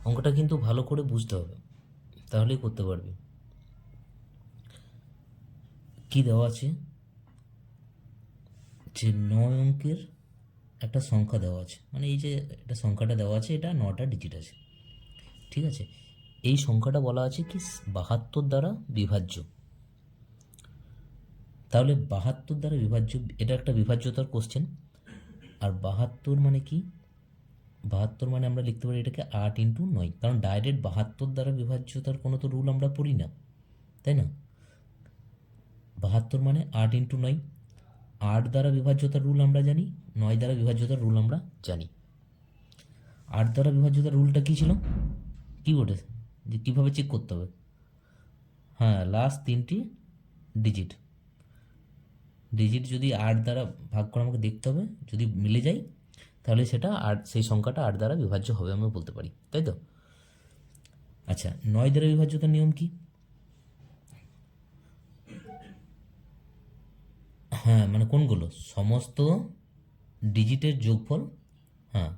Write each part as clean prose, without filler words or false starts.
অঙ্কটা কিন্তু ভালো করে বুঝতে হবে, তাহলেই করতে পারবি। কি দেওয়া আছে, যে 9 অঙ্কের একটা সংখ্যা দেওয়া আছে, মানে এই যে এটা সংখ্যাটা দেওয়া আছে, এটা 9টা ডিজিট আছে, ঠিক আছে। এই সংখ্যাটা বলা আছে কি 72 দ্বারা বিভাজ্য। তাহলে 72 দ্বারা বিভাজ্য, এটা একটা বিভাজ্যতার কোশ্চেন। আর 72 মানে কি, 72 মানে আমরা লিখতে পারি এটাকে 8 × 9, কারণ ডাইরেক্ট 72 দ্বারা বিভাজ্যতার কোনো তো রুল আমরা পড়ি না, তাই না। 72 মানে 8 × 9, 8 দ্বারা বিভাজ্যতার রুল আমরা জানি, 9 দ্বারা বিভাজ্যতার রুল আমরা জানি। 8 দ্বারা বিভাজ্যতার রুলটা কী ছিল, কী বলেছে যে কীভাবে চেক করতে হবে, হ্যাঁ লাস্ট 3টি ডিজিট, ডিজিট যদি 8 দ্বারা ভাগ করে আমাকে দেখতে হবে, যদি মিলে যায় তাহলে সেটা 8, সেই সংখ্যাটা 8 দ্বারা বিভাজ্য হবে আমরা বলতে পারি, তাই তো। আচ্ছা, 9 দ্বারা বিভাজ্যতার নিয়ম কি, হ্যাঁ মানে কোনগুলো, সমস্ত ডিজিটের যোগফল, হ্যাঁ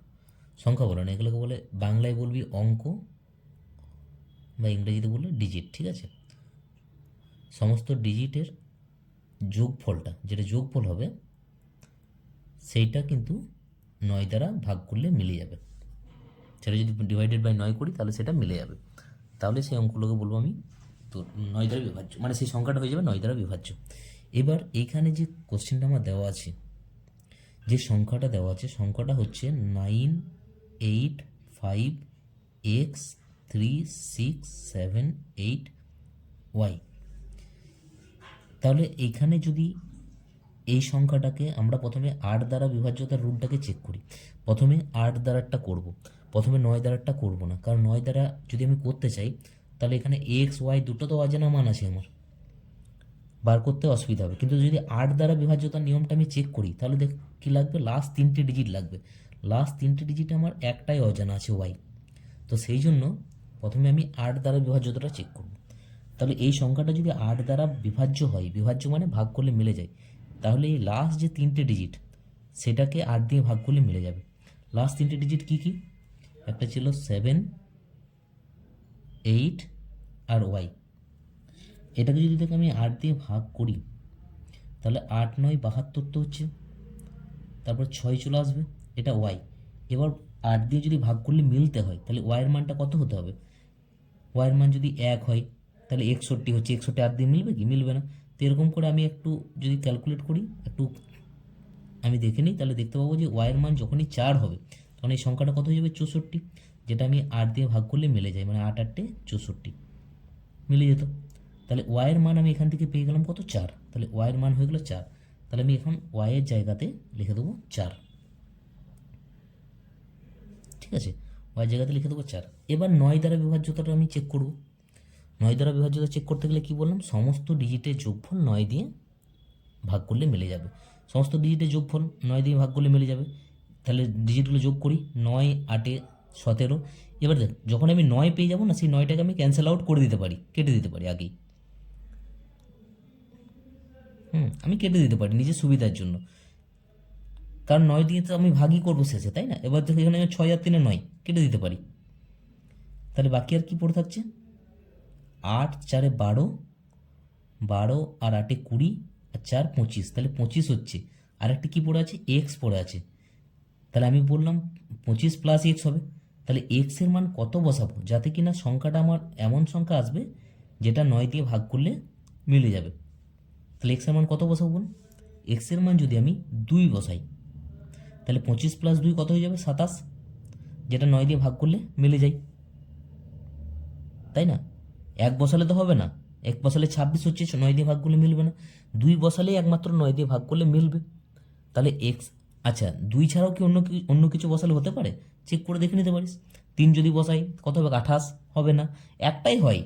সংখ্যা বলো না, এগুলোকে বলে বাংলায় বলবি অঙ্ক বা ইংরেজিতে বললে ডিজিট, ঠিক আছে। সমস্ত ডিজিটের যোগফলটা, যেটা যোগফল হবে সেইটা কিন্তু 9 দ্বারা ভাগ করলে মিলে যাবে, সেটা যদি ডিভাইডেড বাই 9 করি তাহলে সেটা মিলে যাবে, তাহলে সেই অঙ্কগুলোকে বলবো আমি তো 9 দ্বারা বিভাজ্য, মানে সেই সংখ্যাটা হয়ে যাবে 9 দ্বারা বিভাজ্য। এবার এইখানে যে কোশ্চেনটা আমার দেওয়া আছে, যে সংখ্যাটা দেওয়া আছে, সংখ্যাটা হচ্ছে 9 8 5 x 3 6 7 8 y। তাহলে এইখানে যদি এই সংখ্যাটাকে আমরা প্রথমে 8 দ্বারা বিভাজ্যতার রুলটাকে চেক করি, প্রথমে 8 দ্বারাটা করব, প্রথমে 9 দ্বারাটা করব না, কারণ 9 দ্বারা যদি আমি করতে চাই তাহলে এখানে এক্স ওয়াই দুটো তো অজানা মান আছে আমার, বার করতে অসুবিধা হবে। কিন্তু যদি 8 দ্বারা বিভাজ্যতার নিয়মটা আমি চেক করি তাহলে দেখ কী লাগবে, লাস্ট 3টে ডিজিট লাগবে, লাস্ট 3টে ডিজিটে আমার একটাই অজানা আছে ওয়াই, তো সেই জন্য প্রথমে আমি 8 দ্বারা বিভাজ্যতাটা চেক করব। তাহলে এই সংখ্যাটা যদি 8 দ্বারা বিভাজ্য হয়, বিভাজ্য মানে ভাগ করলে মিলে যায়, তাহলে এই লাস্ট যে 3টে ডিজিট সেটাকে 8 দিয়ে ভাগ করলে মিলে যাবে। লাস্ট 3টে ডিজিট কী কী, একটা ছিল 7 8 আর ওয়াই, এটাকে যদি দেখে আমি 8 দিয়ে ভাগ করি তাহলে 8 9 72 তো হচ্ছে, তারপর 6 চলে আসবে, এটা ওয়াই। এবার 8 দিয়ে যদি ভাগ করলে মিলতে হয় তাহলে ওয়াইয়ের মানটা কত হতে হবে, ওয়াইয়ের মান যদি 1 হয় তাহলে 61 হচ্ছে, 61 8 দিয়ে মিলবে কি, মিলবে না। তো এরকম করে আমি একটু যদি ক্যালকুলেট করি, একটু আমি দেখে নিই, তাহলে দেখতে পাবো যে ওয়াইয়ের মান যখনই 4 হবে তখন এই সংখ্যাটা কত হয়ে যাবে, 64, যেটা আমি 8 দিয়ে ভাগ করলে মিলে যায়, মানে 8 8 64 মিলে যেত। তাহলে ওয়াইয়ের মান আমি এখান থেকে পেয়ে গেলাম কত, 4, তাহলে ওয়াইয়ের মান হয়ে গেলো 4, তাহলে আমি এখন ওয়াইয়ের জায়গাতে লিখে দেবো 4, ঠিক আছে, ওয়াইয়ের জায়গাতে লিখে দেবো 4। এবার 9 দ্বারা বিভাজ্যতাটা আমি চেক করব, 9 দ্বারা বিভাজ্যতা চেক করতে গেলে কী বললাম, সমস্ত ডিজিটের যোগফল 9 দিয়ে ভাগ করলে মিলে যাবে, সমস্ত ডিজিটের যোগফল 9 দিয়ে ভাগ করলে মিলে যাবে। তাহলে ডিজিটগুলো যোগ করি, 9 8 17। এবার দেখ যখন আমি 9 পেয়ে যাবো না, সেই 9টাকে আমি ক্যান্সেল আউট করে দিতে পারি, কেটে দিতে পারি আগেই, আমি কেটে দিতে পারি নিজের সুবিধার জন্য, কারণ 9 দিয়ে তো আমি ভাগই করবো শেষে, তাই না। এবার দেখো এখানে আমি 6 আর 3 9 কেটে দিতে পারি, তাহলে বাকি আর কি পড়ে থাকছে, 8 4 12, 12 আর 8 20 আর 4 25, তাহলে 25 হচ্ছে। আর একটা কী পড়ে আছে, এক্স পড়ে আছে, তাহলে আমি বললাম 25 প্লাস এক্স হবে, তাহলে এক্সের মান কত বসাবো যাতে কিনা সংখ্যাটা আমার এমন সংখ্যা আসবে যেটা 9 দিয়ে ভাগ করলে মিলে যাবে। তাহলে এক্সের মান কত বসাবো বলুন, এক্সের মান যদি আমি 2 বসাই তাহলে 25 প্লাস 2 কত হয়ে যাবে, 27, যেটা 9 দিয়ে ভাগ করলে মিলে যায়, তাই না। 1 বসালে তো হবে না, 1 বসালে 26 হচ্ছে, 9 দিয়ে ভাগ করলে মিলবে না, 2 বসালেই একমাত্র 9 দিয়ে ভাগ করলে মিলবে, তাহলে এক্স। আচ্ছা 2 ছাড়াও কি অন্য কিছু বসালে হতে পারে, চেক করে দেখে নিতে পারিস। 3 যদি বসাই কত হবে, 28, হবে না, একটাই হয়,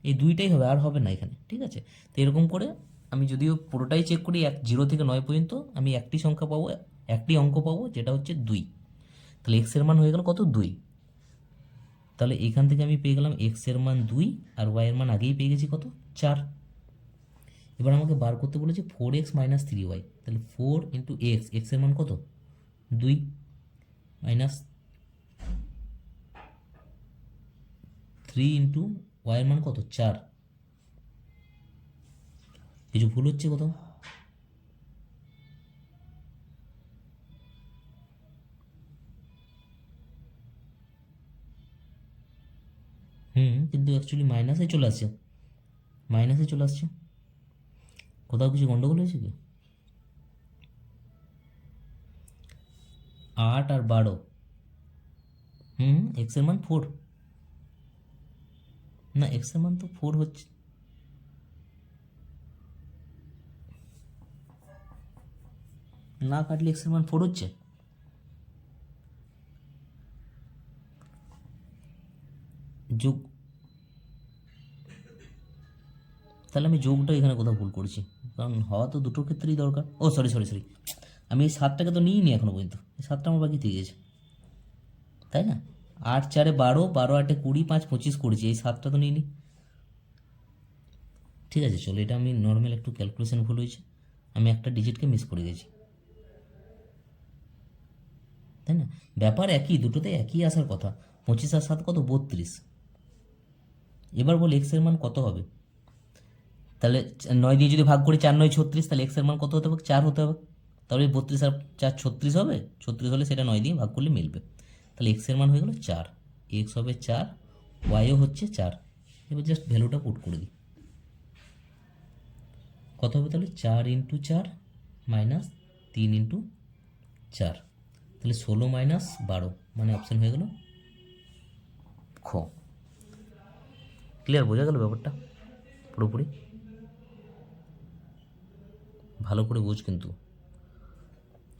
এই 2টাই হবে, আর হবে না এখানে, ঠিক আছে। তো এরকম করে আমি যদিও পুরোটাই চেক করি 0 থেকে 9 পর্যন্ত, আমি একটি সংখ্যা পাবো, একটি অঙ্ক পাবো, যেটা হচ্ছে 2। তাহলে এক্সের মান হয়ে গেল কত, 2। তাহলে এখান থেকে আমি পেয়ে গেলাম এক্সের মান 2 আর ওয়াইয়ের মান আগেই পেয়ে গেছি কত, 4। এবার আমাকে বার করতে বলেছে 4x - 3y, তাহলে 4 × x, এক্সের মান কত, 2 মাইনাস 3 ইন্টু ওয়াইয়ের মান কত 4। কিছু ভুল হচ্ছে কোথাও? কিন্তু অ্যাকচুয়ালি মাইনাসে চলে আসছে, মাইনাসে চলে আসছে। কোথাও কিছু গন্ডগোল হয়েছে কি? 8 আর 12, এক্সের মান 4, না এক্সের মান তো 4 হচ্ছে, না কাটলে এক্সের মান 4 হচ্ছে। যোগ, তাহলে আমি যোগটা এখানে কোথাও ভুল করেছি, কারণ হওয়া তো দুটোর ক্ষেত্রেই দরকার। ও সরি সরি সরি, আমি এই 7টাকে তো নিইনি এখনো পর্যন্ত, এই 7টা আমার বাকি থেকে গেছে, তাই না? 8 4 12, 12 8 20, 5 25 করেছি, এই 7টা তো নিইনি। ঠিক আছে চলো, এটা আমি নর্মাল একটু ক্যালকুলেশন ভুল হয়েছে, আমি একটা ডিজিটকে মিস করে গেছি, তাই না? ব্যাপার একই, দুটোতে একই আসার কথা। 25 আর 7 কত 32। এবার বল এক্সের মান কত হবে? তাহলে 9 দিয়ে যদি ভাগ করি, 4 9 36, তাহলে এক্সের মান কত হতে হবে? 4 হতে হবে। তাহলে 32 আর 4 36 হবে, 36 হলে সেটা 9 দিয়ে ভাগ করলে মিলবে। তাহলে এক্সের মান হয়ে গেল 4, এক্স হবে 4, ওয়াইও হচ্ছে 4। এবার জাস্ট ভ্যালুটা পুট করে দিই, কত হবে তাহলে? 4 ইন্টু 4 মাইনাস 3 ইন্টু 4, তাহলে 16 মাইনাস 12, মানে অপশান হয়ে গেল খ। ক্লিয়ার, বোঝা গেল ব্যাপারটা পুরোপুরি? ভালো করে বুঝ কিন্তু,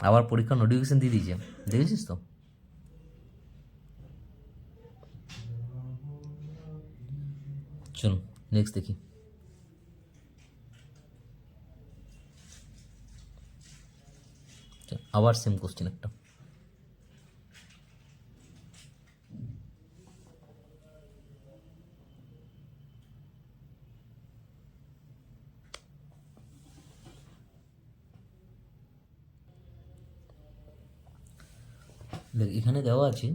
আবার পরীক্ষার নোটিফিকেশান দিয়ে দিয়েছে, দেখেছিস তো? চলো নেক্সট দেখি। আবার সেম কোশ্চেন একটা, দেখ এখানে দেওয়া আছে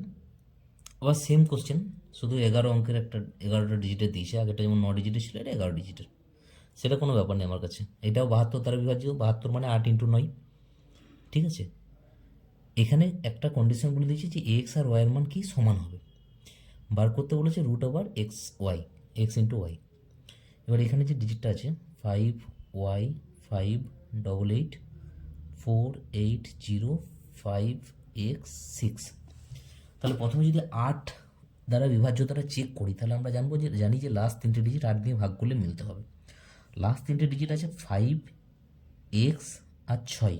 আবার সেম কোশ্চেন, শুধু 11 অঙ্কের একটা 11টা ডিজিটের দিয়েছে, আগেটা যেমন 9 ডিজিটের ছিল, এটা 11 ডিজিটের। সেটা কোনো ব্যাপার নেই আমার কাছে, এটাও 72 দ্বারা বিভাজ্য, 72 মানে 8 ইন্টু 9। ঠিক আছে, এখানে একটা কন্ডিশন বলে দিয়েছে যে এক্স আর ওয়াইয়ের মান কি সমান হবে, বার করতে বলেছে root over x y, x into y. এবার এখানে যে ডিজিটটা আছে 5 ওয়াই 5 8 4 8 0 5 এক্স 6, তাহলে প্রথমে যদি 8 দ্বারা বিভাজ্যতাটা চেক করি, তাহলে আমরা জানবো যে জানি যে লাস্ট 3টে ডিজিট 8 দিয়ে ভাগ করলে মিলতে হবে। লাস্ট 3টে ডিজিট আছে 5 এক্স আর 6,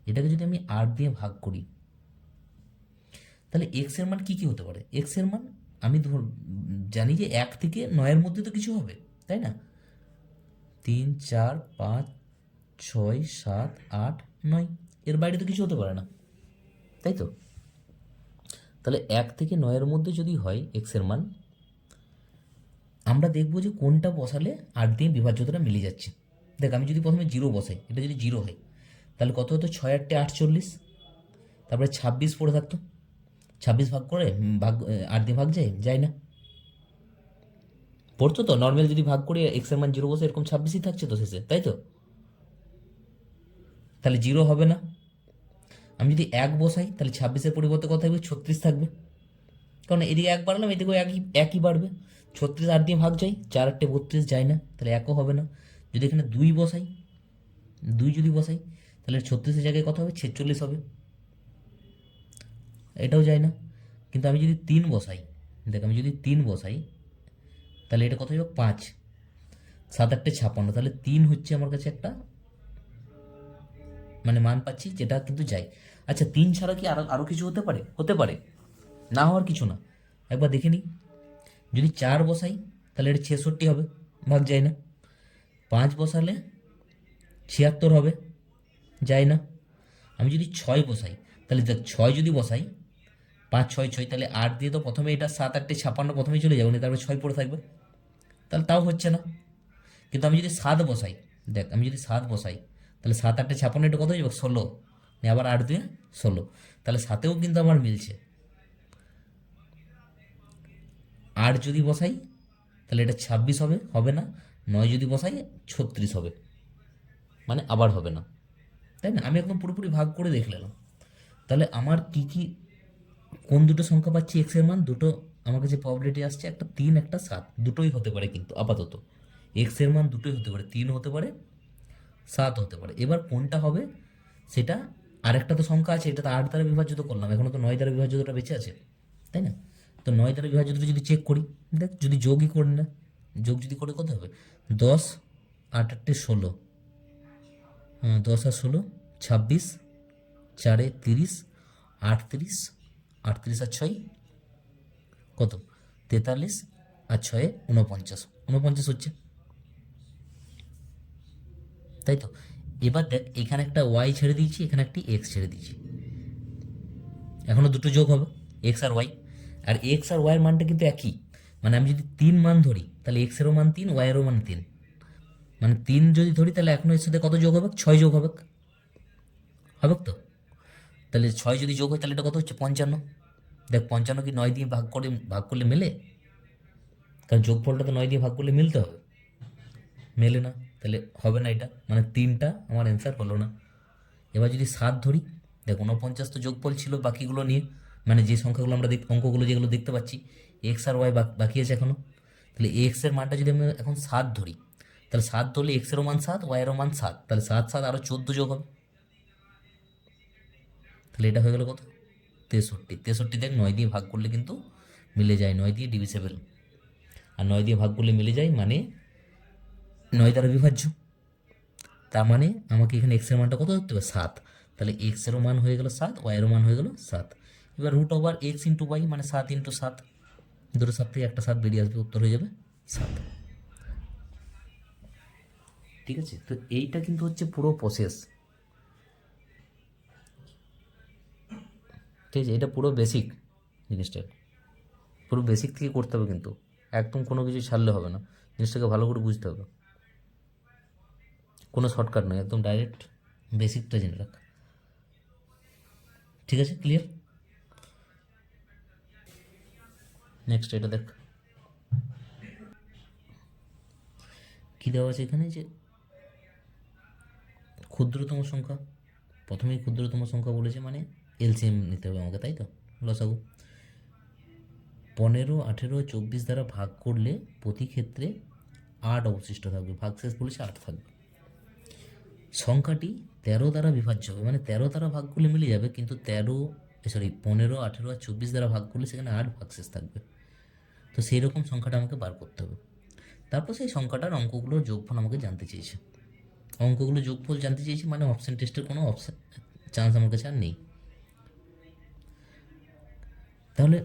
এটাকে যদি আমি 8 দিয়ে ভাগ করি, তাহলে এক্সের মান কী কী হতে পারে? এক্সের মান আমি জানি যে 1 থেকে 9-এর মধ্যে তো কিছু হবে, তাই না? 3 4 5 6 7 8 9, এর বাইরে তো কিছু হতে পারে না, তাই তো? তাহলে 1 থেকে 9-এর মধ্যে যদি হয় এক্সের মান, আমরা দেখব যে কোনটা বসালে 8 দিয়ে বিভাজ্যতাটা মিলে যাচ্ছে। দেখ আমি যদি প্রথমে 0 বসাই, এটা যদি 0 হয় তাহলে কত হতো? 6 8 48, তারপরে 26 পড়ে থাকতো, 26 ভাগ করে ভাগ 8 দিয়ে ভাগ যায় না, পড়তো তো? নর্মাল যদি ভাগ করে এক্সের মান 0 বসে, এরকম 26ই থাকছে তো শেষে, তাই তো? তাহলে 0 হবে না। আমি যদি 1 বসাই, তাহলে 26-এর পরিবর্তে কত থাকবে? 36 থাকবে, কারণ এদিকে 1 বাড়ালাম, এদিকেও একই বাড়বে। 36 8 দিয়ে ভাগ যায়, 4 8 32 যায় না, তাহলে 1ও হবে না। যদি এখানে 2 বসাই, 2 যদি বসাই, তাহলে 36-এর জায়গায় কত হবে? 46 হবে, এটাও যায় না। কিন্তু আমি যদি 3 বসাই, দেখ আমি যদি 3 বসাই, তাহলে এটা কত হবে? 5 7 8 56, তাহলে 3 হচ্ছে আমার কাছে একটা মানে মান পাচ্ছি, যেটা কিন্তু যায়। আচ্ছা 3 ছাড়া কি আরও কিছু হতে পারে? হতে পারে, না হওয়ার কিছু না। একবার দেখে নিই, যদি 4 বসাই তাহলে এটা 66 হবে, ভাগ যায় না। 5 বসালে 76 হবে, যায় না। আমি যদি 6 বসাই, তাহলে দেখ 6 যদি বসাই, 5 6 6, তাহলে 8 দিয়ে তো প্রথমে এটা 7 8 56 প্রথমেই চলে যাবে, তারপরে 6 পড়ে থাকবে, তাহলে তাও হচ্ছে না। কিন্তু আমি যদি 7 বসাই, দেখ আমি যদি 7 বসাই, তাহলে 7 8 56, এটা কত হয়ে যাবে? 16, আবার 8 দিয়ে 16, তাহলে 7-এও কিন্তু আমার মিলছে। 8 যদি বসাই তাহলে এটা 26 হবে, হবে না। 9 যদি বসাই 36 হবে, মানে আবার হবে না, তাই না? আমি একদম পুরোপুরি ভাগ করে দেখে নিলাম। তাহলে আমার কি কি, কোন দুটো সংখ্যা পাচ্ছি এক্সের মান দুটো, আমার কাছে প্রবাবিলিটি আসছে একটা 3 একটা 7, দুটোই হতে পারে কিন্তু আপাতত এক্সের মান দুটোই হতে পারে, 3 হতে পারে 7 হতে পারে। এবার কোনটা হবে সেটা, আরেকটা তো সংখ্যা আছে, এটা তো 8 দ্বারা বিভাজ্য করলাম, এখনও তো 9 দ্বারা বিভাজ্যটা বেঁচে আছে, তাই না? তো 9 দ্বারা বিভাজ্যটা যদি চেক করি, দেখ যদি যোগই করি না, যোগ যদি করে কত হবে, 10 8 8 16, 10 আর 16 26, 4 30, 38, 38 আর 6 কত, 43, আর 6 49, 49 হচ্ছে, তাই তো? এবার দেখ এখানে একটা ওয়াই ছেড়ে দিয়েছি, এখানে একটি এক্স ছেড়ে দিয়েছি, এখনও দুটো যোগ হবে, এক্স আর ওয়াই। আর এক্স আর ওয়াইয়ের মানটা কিন্তু একই, মানে আমি যদি 3 মান ধরি তাহলে এক্সেরও মান 3, ওয়াইয়েরও মান 3, মানে 3 যদি ধরি তাহলে এখন এর সাথে কত যোগ হবে, 6 যোগ হবে, হবে তো? তাহলে 6 যদি যোগ হয় তাহলে এটা কত হচ্ছে, 55। দেখ 55 কি 9 দিয়ে ভাগ করলে মেলে? কারণ যোগফলটা তো 9 দিয়ে ভাগ করলে মিলতে হবে, মেলে না, তাহলে হবে না এটা, মানে 3টা আমার অ্যান্সার হলো না। এবার যদি 7 ধরি, দেখ 49 তো যোগফল ছিল বাকিগুলো নিয়ে, মানে যে সংখ্যাগুলো আমরা অঙ্কগুলো যেগুলো দেখতে পাচ্ছি, এক্স আর ওয়াই বাকি আছে এখনও। তাহলে এক্সের মানটা যদি আমি এখন 7 ধরি, তাহলে 7 ধরলে এক্সেরও মান 7, ওয়াইয়েরও মান 7, তাহলে 7 7 আরও 14 যোগ হবে, তাহলে এটা হয়ে গেল কত, 63। 63 দেখ 9 দিয়ে ভাগ করলে কিন্তু মিলে যায়, 9 দিয়ে ডিভিসেবল, আর 9 দিয়ে ভাগ করলে মিলে যায়, মানে 9 দ্বারা বিভাজ্য। তার মানে আমাকে এখানে এক্সের মানটা কত ধরতে হবে, 7, তাহলে এক্সেরও মান হয়ে গেল 7, ওয়াইয়েরও মান হয়ে গেল 7। এবার root over x into y, মানে 7 ইন্টু 7, দুটো 7 থেকে একটা 7 বেরিয়ে আসবে, উত্তর হয়ে যাবে 7। ঠিক আছে, তো এইটা কিন্তু হচ্ছে পুরো প্রসেস, ঠিক আছে? এটা পুরো বেসিক জিনিসটা, পুরো বেসিক থেকে করতে হবে কিন্তু, একদম কোনো কিছু ছাড়লে হবে না, জিনিসটাকে ভালো করে বুঝতে হবে, কোনো শর্টকাট নয়, একদম ডাইরেক্ট বেসিকটা জেনে রাখ। ঠিক আছে, ক্লিয়ার? নেক্সট এটা দেখ কী দেওয়া আছে এখানে, যে ক্ষুদ্রতম সংখ্যা, প্রথমেই ক্ষুদ্রতম সংখ্যা বলেছে, মানে এলসিএম নিতে হবে আমাকে, তাই তো? লসাগু 15 18 24 দ্বারা ভাগ করলে প্রতি ক্ষেত্রে 8 অবশিষ্ট থাকবে, ভাগশেষ বলেছে 8 থাকবে। সংখ্যাটি 13 দ্বারা বিভাজ্য হবে, মানে 13 দ্বারা ভাগ করলে মিলে যাবে, কিন্তু 15 18 আর 24 দ্বারা ভাগ করলে সেখানে 8 ভাগশেষ থাকবে। তো সেই রকম সংখ্যাটা আমাকে বার করতে হবে। তারপর সেই সংখ্যাটার অঙ্কগুলোর যোগফল আমাকে জানতে চেয়েছে, অঙ্কগুলো যোগফল জানতে চেয়েছি, মানে অপশান টেস্টের কোনো চান্স আমার কাছে আর নেই। তাহলে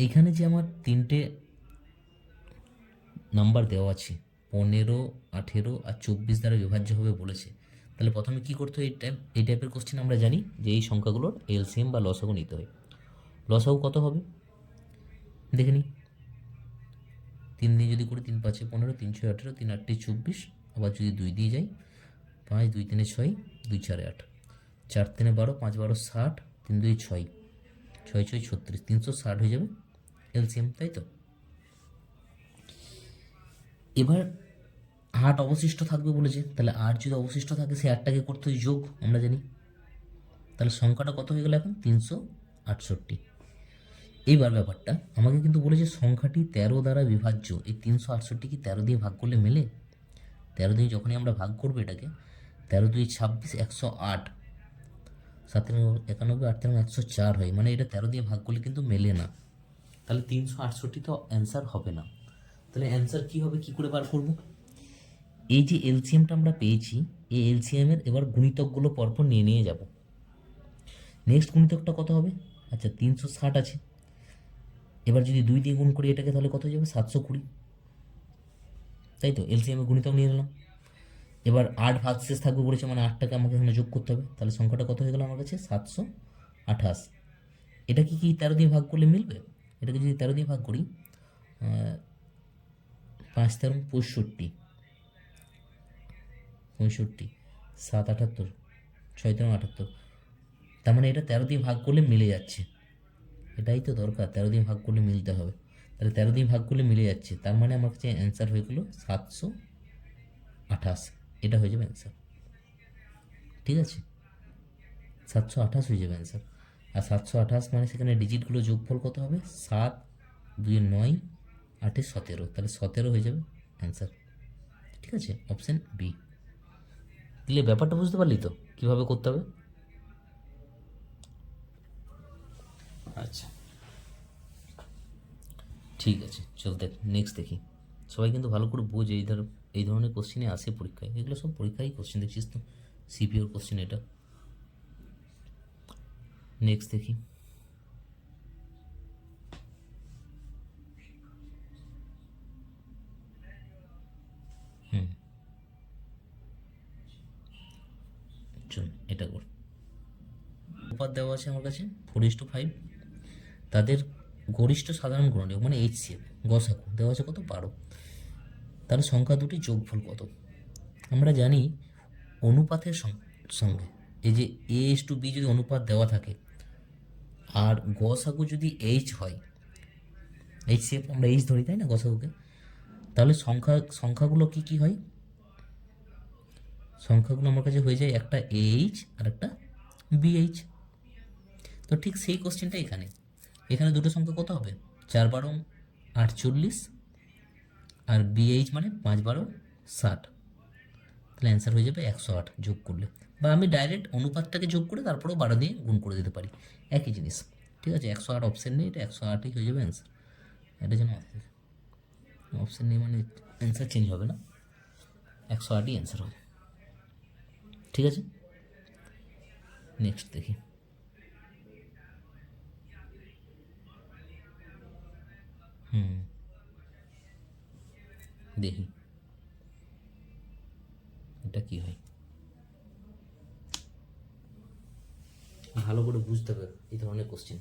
এইখানে যে আমার 3টে নাম্বার দেওয়া আছে, 15 18 আর 24 দ্বারা বিভাজ্য হবে বলেছে, তাহলে প্রথমে কী করতে হয়, এই টাইপের কোশ্চেন আমরা জানি যে এই সংখ্যাগুলোর এলসিএম বা লসাগু নিতে হয়। লসাগু কত হবে দেখে নিই, 3 দিয়ে যদি করি 3 5 15, 3 6 18, 3 8 24, আবার যদি 2 দিয়ে যাই 5 2 3 6, 2 4 8, 4 3 12, 5 12 60, 3 2 6, 6 6 36, 360 হয়ে যাবে এলসিএম, তাই তো? এবার 8 অবশিষ্ট থাকবে বলেছে, তাহলে 8 যদি অবশিষ্ট থাকে সেই 8টাকে করতে হয় যোগ, আমরা জানি। তাহলে সংখ্যাটা কত হয়ে গেল এখন, 368। এইবার ব্যাপারটা আমাকে কিন্তু বলেছে সংখ্যাটি 13 দ্বারা বিভাজ্য, এই 368 কি 13 দিয়ে ভাগ করলে মেলে? 13 দিয়ে যখনই আমরা ভাগ করবো এটাকে, 13 2 26, 108, 7 91, 8 104 হয়, মানে এটা 13 দিয়ে ভাগ করলে কিন্তু মেলে না, তাহলে 368 তো অ্যান্সার হবে না। তাহলে অ্যান্সার কী হবে, কী করে বার করব? এই যে এলসিএমটা আমরা পেয়েছি, এই এলসিএমের এবার গুণিতকগুলো পরপর নিয়ে নিয়ে যাব। নেক্সট গুণিতকটা কত হবে, আচ্ছা 360 আছে, এবার যদি 2 দিয়ে গুণ করি এটাকে তাহলে কত হয়ে যাবে, 720, তাই তো? এলসিএমের গুণিতক নিয়ে নিলাম। এবার 8 ভাগশেষ থাকবে বলেছে, মানে 8টাকে আমাকে এখানে যোগ করতে হবে, তাহলে সংখ্যাটা কত হয়ে গেল আমার কাছে, 728। এটা কি 13 দিয়ে ভাগ করলে মিলবে? এটাকে যদি 13 দিয়ে ভাগ করি, 5 13 65, 65, 7 78, 6 13 78, তার মানে এটা 13 দিয়ে ভাগ করলে মিলে যাচ্ছে, এটাই তো দরকার, 13 দিয়ে ভাগ করলে মিলতে হবে। তাহলে 13 দিয়ে ভাগ করলে মিলে যাচ্ছে, তার মানে আমার কাছে অ্যান্সার হয়ে গেলো 728। এটা হয়ে যাবে অ্যান্সার। ঠিক আছে, 728 হয়ে যাবে অ্যান্সার। আর 728 মানে সেখানে ডিজিটগুলো যোগফল কত হবে? 7, 2 9, 8 17, তাহলে 17 হয়ে যাবে অ্যান্সার। ঠিক আছে, অপশান বি। তাহলে ব্যাপারটা বুঝতে পারলি তো কীভাবে করতে হবে? আচ্ছা, ঠিক আছে, চল দেখ নেক্সট দেখি। সবাই কিন্তু ভালো করে বোঝ, এই ধরনের কোশ্চেনে আসে পরীক্ষায়, এগুলো সব পরীক্ষায় কোশ্চেন, দেখছিস তো, সিপিওর কোশ্চেন এটা। নেক্সট দেখি। চল এটা কর। অনুপাত দেওয়া আছে আমার কাছে 4:5, তাদের গরিষ্ঠ সাধারণ গুণনীয়ক মানে HCF গসাগু দেওয়া আছে কত? 12। তাহলে সংখ্যা দুটি যোগফল কত? আমরা জানি অনুপাতের সঙ্গে এই যে A:B যদি অনুপাত দেওয়া থাকে আর গসাগু যদি H হয়, HCF আমরা H ধরি তাই না গসাগুকে, তাহলে সংখ্যাগুলো কি কি হয়? সংখ্যাগুলো আমার কাছে হয়ে যায় একটা H আর একটা BH। তো ঠিক সেই কোশ্চেনটা এখানে, এখানে দুটো সংখ্যা কত হবে? 4 12 48 আর BH মানে 5 12 60, তাহলে অ্যান্সার হয়ে যাবে 108 যোগ করলে। বা আমি ডাইরেক্ট অনুপাতটাকে যোগ করে তারপরেও 12 দিয়ে গুণ করে দিতে পারি, একই জিনিস। ঠিক আছে, 108 অপশান নেই, এটা 108ই হয়ে যাবে অ্যান্সার। এটা যেন অপশান নেই মানে অ্যান্সার চেঞ্জ হবে না, 108ই অ্যান্সার হবে। ঠিক আছে, নেক্সট দেখি। দেখি এটা কি হয়, ভালো করে বুঝতে হবে এই ধরনের কোশ্চেন।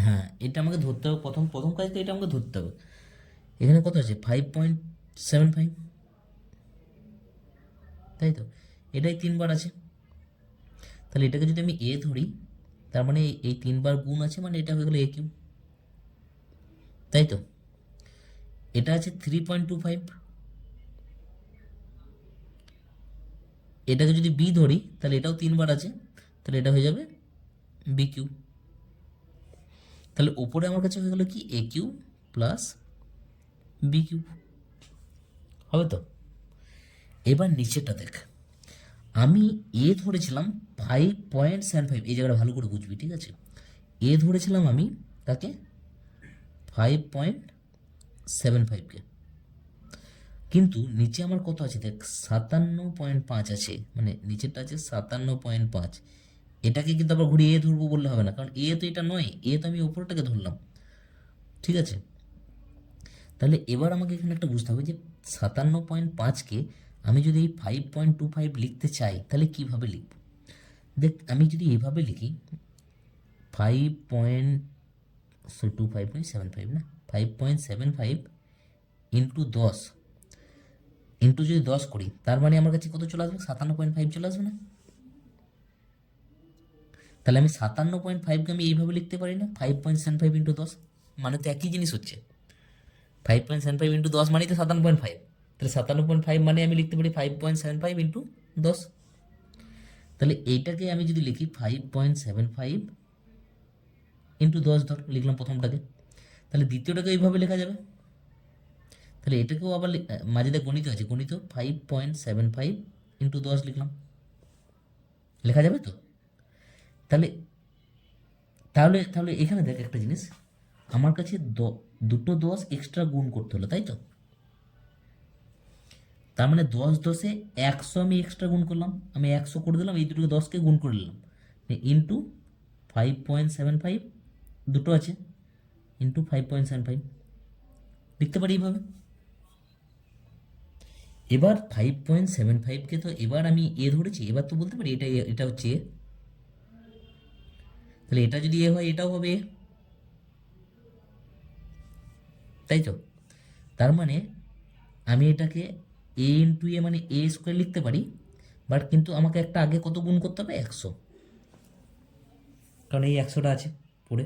হ্যাঁ, এটা আমাকে ধরতে হবে, প্রথম প্রথম কাজ তো এটা আমাকে ধরতে হবে। এখানে কত আছে? 5.75, তাই তো, এটাই 3 বার আছে। তাহলে এটাকে যদি আমি এ ধরি, তার মানে এই 3 বার গুণ আছে, মানে এটা হয়ে গেলো A কিউ, তাই তো। এটা আছে 3.25, এটাকে যদি বি ধরি তাহলে এটাও 3 বার আছে, তাহলে এটা হয়ে যাবে বি কিউ। তাহলে ওপরে আমার কাছে হয়ে গেলো কি A q plus B q, হবে তো। এবার নিচেটা দেখ, আমি এ ধরেছিলাম 5.75, এই জায়গাটা ভালো করে বুঝবি, ঠিক আছে। এ ধরেছিলাম আমি তাকে 5.75কে, কিন্তু নিচে আমার কত আছে দেখ, 57.5 আছে, মানে নিচেরটা আছে 57.5। এটাকে কিন্তু আবার ঘুরিয়ে এ ধরবো বললে হবে না, কারণ এ তো এটা নয়, এ তো আমি ওপরটাকে ধরলাম। ঠিক আছে, তাহলে এবার আমাকে এখানে একটা বুঝতে হবে যে 57.5কে আমি যদি এই 5.25 লিখতে চাই তাহলে কিভাবে লিখব। দেখ, আমি যদি এভাবে লিখি 5.25 না, 5.75 ইন্টু 10, ইন্টু যদি 10 করি, তার মানে আমার কাছে কত চলে আসবে? 57.5 চলে আসবে না? তাহলে আমি 57.5কে আমি এইভাবে লিখতে পারি না, 5.75 ইন্টু 10, মানে তো একই জিনিস হচ্ছে। 5.75 ইন্টু 10 মানেই তো 57.5, তাহলে 57.5 মানে আমি লিখতে পারি 5.75 ইন্টু 10। তাহলে এইটাকে আমি যদি লিখি 5.75 ইন্টু 10 ধর লিখলাম প্রথমটাকে, তাহলে দ্বিতীয়টাকে এইভাবে লেখা যাবে। তাহলে এটাকেও আবার মাঝে দেখ গণিত আছে, গণিত 5.75 ইন্টু 10 লিখলাম, লেখা যাবে তো। তাহলে তাহলে তাহলে এখানে দেখ একটা জিনিস, আমার কাছে দুটো 10 এক্সট্রা গুণ করতে হলো, তাই তো। তার মানে 10 10-এ 100 আমি এক্সট্রা গুণ করলাম, আমি 100 করে দিলাম, এই দুটোকে 10কে গুণ করে নিলাম, ইন্টু 5.75 দুটো আছে, ইন্টু 5.75 লিখতে পারি এইভাবে। এবার 5.75কে তো এবার আমি এ ধরেছি, এবার তো বলতে পারি এটা এটা হচ্ছে এ, তাহলে এটা যদি এ হয় এটাও হবে এ, তাই তো। তার মানে আমি এটাকে এ ইন্টু এ মানে এ স্কোয়ার লিখতে পারি, বাট কিন্তু আমাকে একটা আগে কত গুণ করতে হবে, 100, কারণ এই 100টা আছে পড়ে।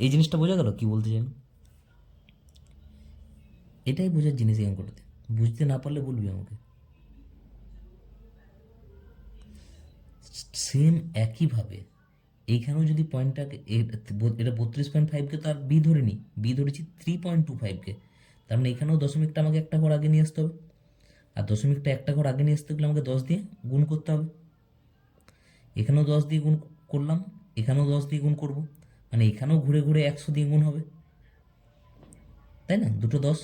এই জিনিসটা বোঝা গেল কি বলতে চাই? এটাই বোঝার জিনিস এই অঙ্কটাতে। বুঝতে না পারলে বলবি আমাকে। সেম একইভাবে এইখানেও যদি পয়েন্টটাকে এটা 32.5কে তো আর বি ধরে নিই, বি ধরেছি 3.25কে, তার মানে এখানেও দশমিকটা আমাকে একটা ঘর আগে নিয়ে আসতে হবে, আর দশমিকটা একটা ঘর আগে নিয়ে আসতে গেলে আমাকে 10 দিয়ে গুণ করতে হবে। এখানেও 10 দিয়ে গুণ করলাম, এখানেও 10 দিয়ে গুণ করব, মানে এখানেও ঘুরে ঘুরে 100 দিয়ে গুণ হবে, তাই না? দুটো 10,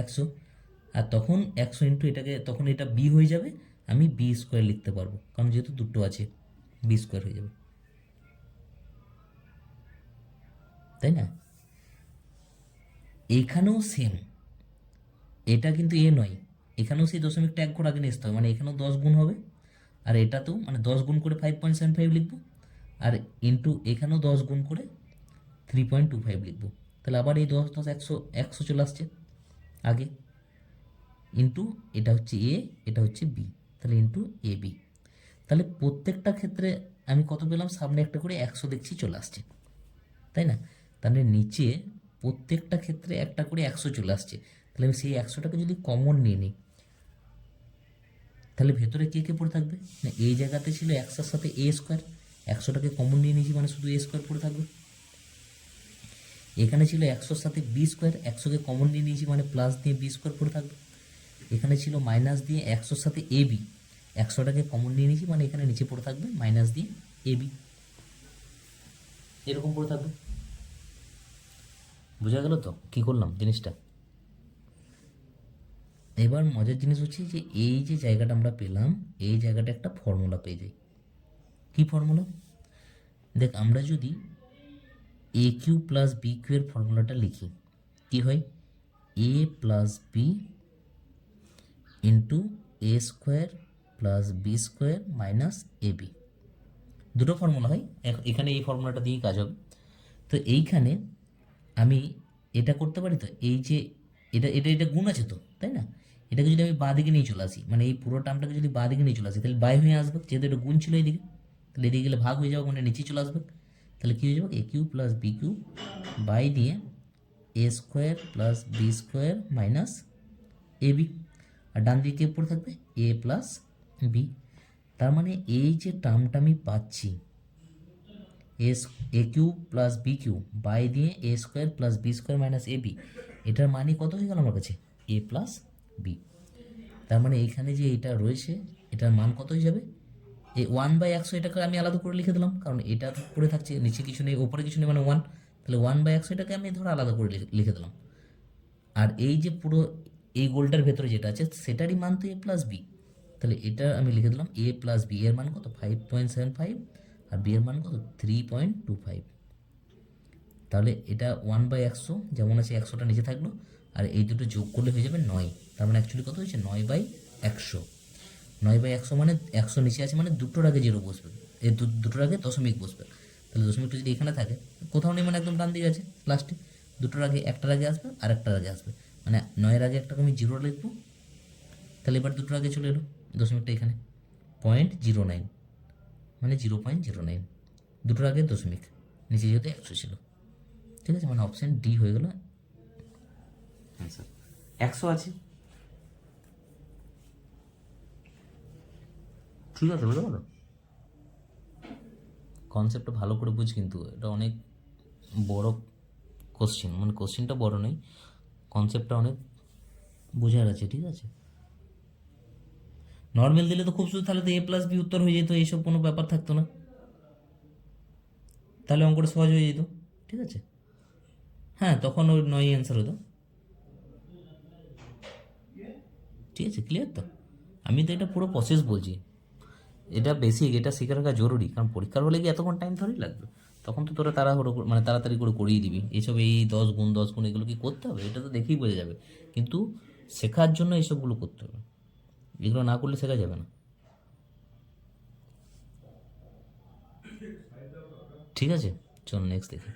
100, আর তখন 100 ইন্টু এটাকে, তখন এটা বি হয়ে যাবে, আমি বি স্কোয়ার লিখতে পারবো, কারণ যেহেতু দুটো আছে বি স্কোয়ার হয়ে যাবে, তাই না? এইখানেও সেম, এটা কিন্তু এ নয়, এখানেও সেই দশমিকটা এক ঘর আগে নিয়ে আসতে হবে, মানে এখানেও 10 গুণ হবে, আর এটাতেও মানে 10 গুণ করে 5.75 লিখবো, আর ইন্টু এখানেও 10 গুণ করে 3.25 লিখবো। তাহলে আবার এই 10 10 100, 100 চলে আসছে আগে, ইন্টু এটা হচ্ছে এ, এটা হচ্ছে বি, তাহলে ইন্টু এ বি। তাহলে প্রত্যেকটা ক্ষেত্রে আমি কত পেলাম, সামনে একটা করে 100 দেখছি চলে আসছে, তাই না? তাহলে নিচে প্রত্যেকটা ক্ষেত্রে একটা করে 100 চলে আসছে, তাহলে আমি সেই 100টাকে যদি কমন নিয়ে নিই, তাহলে ভেতরে কে কে পড়ে থাকবে না, এই জায়গাতে ছিল 100-র সাথে এ স্কোয়ার, 100টাকে কমন নিয়ে নিয়েছি মানে শুধু এ স্কোয়ার পড়ে থাকবে। এখানে ছিল 100-র সাথে বি স্কোয়ার, 100কে কমন নিয়ে নিয়েছি মানে প্লাস দিয়ে বি স্কোয়ার পড়ে থাকবে। এখানে ছিল মাইনাস দিয়ে 100-র সাথে এ বি, 100টাকে কমন নিয়ে নিয়েছি মানে এখানে নিচে পড়ে থাকবে মাইনাস দিয়ে এ বি, এরকম পড়ে থাকবে। বোঝা গেল তো কী করলাম জিনিসটা? এবার মজার জিনিস হচ্ছে যে এই যে জায়গাটা আমরা পেলাম, এই জায়গাটা একটা ফর্মুলা পেয়ে যাই। কী ফর্মুলা? দেখ, আমরা যদি A cube plus B cube এর ফর্মুলাটা লিখি, কি হয়? A plus B into A square plus B square minus A B. দুটো ফর্মুলা হয়, এখানে এই ফর্মুলাটা দিয়েই কাজ হবে। তো এইখানে আমি এটা করতে পারি, তো এই যে এটা এটা এটা গুণ আছে তো, তাই না? এটাকে যদি আমি বাঁ দিকে নিয়ে চলে আসি, মানে এই পুরো টার্মটাকে যদি বাঁ দিকে নিয়ে চলে আসি, তাহলে বাই হয়ে আসবে, যেহেতু এটা গুণ ছিল এইদিকে, তাহলে এদিকে গেলে ভাগ হয়ে যাবে, মানে নিচে চলে আসবে। তাহলে কী হয়ে যাবে, A cube plus B cube by দিয়ে A square plus B square minus A B, আর ডান দিকে পড়ে থাকবে এ প্লাস বি। তার মানে এই যে টার্মটা আমি পাচ্ছি, এস A cube plus B cube by দিয়ে A square plus B square minus A B, এটার মানে কত হয়ে গেল আমার কাছে, এ প্লাস বি। তার মানে এইখানে যে এটা রয়েছে, এটার মান কত হয়ে যাবে, এই 1/100, এটাকে আমি আলাদা করে লিখে দিলাম, কারণ এটা পড়ে থাকছে, নিচে কিছু নেই ওপরে কিছু নেই, মানে 1, তাহলে 1/100 এটাকে আমি ধরো আলাদা করে লিখে দিলাম। আর এই যে পুরো এই গোলটার ভেতরে যেটা আছে সেটারই মান তো এ প্লাস বি, তাহলে এটা আমি লিখে দিলাম এ প্লাস বি এর মান কত 5.75, আর বি এর মান কত 3.25। তাহলে এটা 1/100 যেমন আছে, 100টা নিচে থাকলো, আর এই দুটো যোগ করলে হয়ে যাবে 9। তার মানে অ্যাকচুয়ালি কত হয়েছে, 9/100। 9/100 মানে 100 নিচে আছে মানে দুটোর আগে জিরো বসবে, এই দুটোর আগে দশমিক বসবে। তাহলে দশমিকটা যদি এখানে থাকে, কোথাও নেই মানে একদম ডান দিকে আছে লাস্টে, দুটোর আগে একটার আগে আসবে আর একটার আগে আসবে, মানে 9-এর আগে একটাকে আমি জিরো লিখবো, তাহলে এবার দুটোর আগে চলে এলো দশমিকটা এখানে, 0.09, মানে 0.09, দুটোর আগে দশমিক, নিচে যেহেতু 100 ছিল। ঠিক আছে, মানে অপশান ডি হয়ে গেল অ্যান্সার। 100 আছে, ঠিক আছে, বুঝতে পারো? কনসেপ্টটা ভালো করে বুঝ, কিন্তু এটা অনেক বড় কোশ্চেন, মানে কোশ্চেনটা বড় নয়, কনসেপ্টটা অনেক বোঝার আছে, ঠিক আছে? নর্মাল দিলে তো খুব সুন্দর, তাহলে তো এ প্লাস বি উত্তর হয়ে যেত, এইসব কোনো ব্যাপার থাকতো না, তাহলে অঙ্কটা সহজ হয়ে যেত, ঠিক আছে? হ্যাঁ, তখন ওই 9 অ্যান্সার হতো, ঠিক আছে, ক্লিয়ার তো? আমি তো এটা পুরো প্রসেস বলছি, এটা বেসিক, এটা শিখে রাখা জরুরি, কারণ পরীক্ষার হলে কি এতক্ষণ টাইম থোড়ি লাগবে, তখন তো তোরা তাড়াহুড়ো মানে তাড়াতাড়ি করে করিয়ে দিবি, এইসব এই 10 গুণ 10 গুণ এগুলো কি করতে হবে, এটা তো দেখেই বোঝা যাবে, কিন্তু শেখার জন্য এইসবগুলো করতে হবে, এগুলো না করলে শেখা যাবে না। ঠিক আছে, চল নেক্সট দেখি।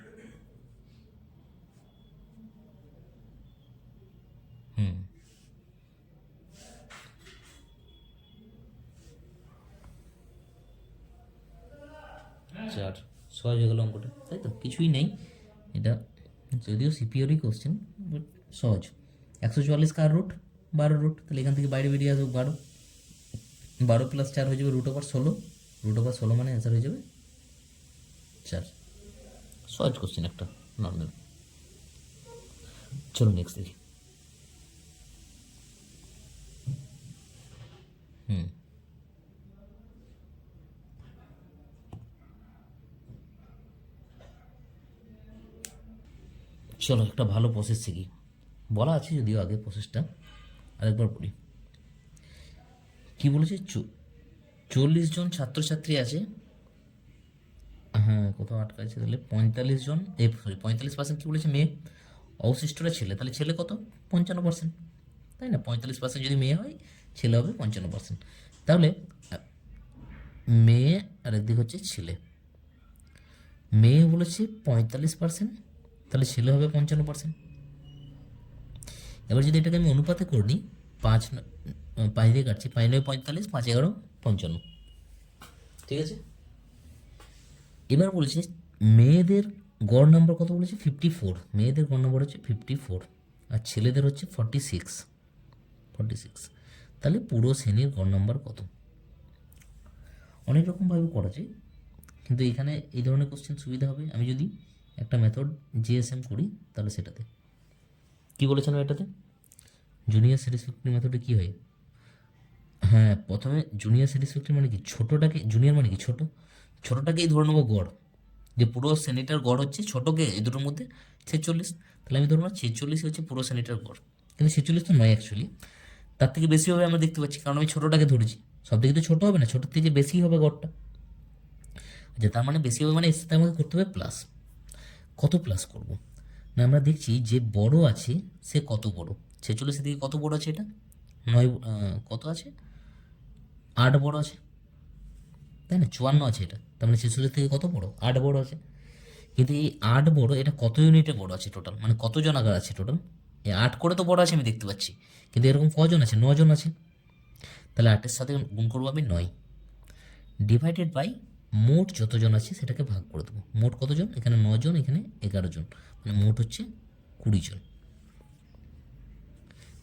হুম। 4। সহজ হয়ে গেল অঙ্কটা, তাই তো? কিছুই নেই এটা, যদিও সিপিওরই কোশ্চেন, বাট সহজ। 144 কার রুট? 12 রুট। তাহলে এখান থেকে বাইরে বেরিয়ে আসুক 12, 12 + 4 হয়ে যাবে √16। √16 মানে অ্যান্সার হয়ে যাবে 4। সহজ কোশ্চেন একটা, নর্মাল। চলো নেক্সট দেখি। চলো একটা ভালো প্রসেস শিখি, বলা আছে যদিও আগে প্রসেসটা, আরেকবার পড়ি। কি বলেছে? 40 জন ছাত্রছাত্রী আছে, হ্যাঁ কোথাও আটকাছে, তাহলে 45 জন, সরি 45% কী বলেছে? মেয়ে। অবশিষ্টরা ছেলে, তাহলে ছেলে কত? 55%, তাই না? 45% যদি মেয়ে হয়, ছেলে হবে 55%। তাহলে মেয়ে আর একদিক হচ্ছে ছেলে। মেয়ে বলেছে 45%, তাহলে ছেলে হবে 55%। এবার যদি এটাকে আমি অনুপাতে করে নিই, 5 দিয়ে কাটছি, 5 9 45, 5 11 55, ঠিক আছে? এবার বলেছে মেয়েদের গড় নাম্বার কত বলেছে? 54। মেয়েদের গড় নাম্বার হচ্ছে 54, আর ছেলেদের হচ্ছে 46। তাহলে পুরো শ্রেণীর গড় নাম্বার কত? অনেক রকমভাবে করা যায়, কিন্তু এখানে এই ধরনের কোশ্চেন সুবিধা হবে আমি যদি একটা মেথড জিএসএম করি, তাহলে সেটাতে কী বলেছিলাম? এটাতে জুনিয়র স্যাটিসফ্যাক্টরি মেথডে কী হয়? হ্যাঁ, প্রথমে জুনিয়র স্যাটিসফ্যাক্টরি মানে কি? ছোটোটাকে, জুনিয়র মানে কি? ছোটোটাকেই ধরে নেবো গড়, যে পুরো শ্রেণীটার গড় হচ্ছে ছোটোকে এই দুটোর মধ্যে 46। তাহলে আমি ধরুন 46 হচ্ছে পুরো শ্রেণীটার গড়, কিন্তু 46 তো নয় অ্যাকচুয়ালি, তার থেকে বেশি হবে আমরা দেখতে পাচ্ছি, কারণ আমি ছোটোটাকে ধরেছি। সব থেকে তো ছোটো হবে না, ছোটোর থেকে বেশি হবে গড়টা। আচ্ছা, তার মানে বেশি হবে মানে এর সাথে আমাকে করতে হবে প্লাস। কত প্লাস করব? না, আমরা দেখছি যে বড় আছে সে কত বড়। 46 থেকে কত বড় আছে? এটা 9, কত আছে? 8 বড় আছে, তাই না? 54 আছে এটা, তার মানে 46 থেকে কত বড়? 8 বড় আছে। কিন্তু এই 8 বড়, এটা কত ইউনিটে বড় আছে টোটাল, মানে কতজন আগার আছে টোটাল? এই 8 করে তো বড় আছে আমি দেখতে পাচ্ছি, কিন্তু এরকম কজন আছে? 9 জন আছে। তাহলে 8-এর সাথে গুণ করবো আমি 9, ডিভাইডেড বাই মোট যতজন আছে সেটাকে ভাগ করে দেবো। মোট কতজন? এখানে 9 জন, এখানে 11 জন, মানে মোট হচ্ছে 20 জন।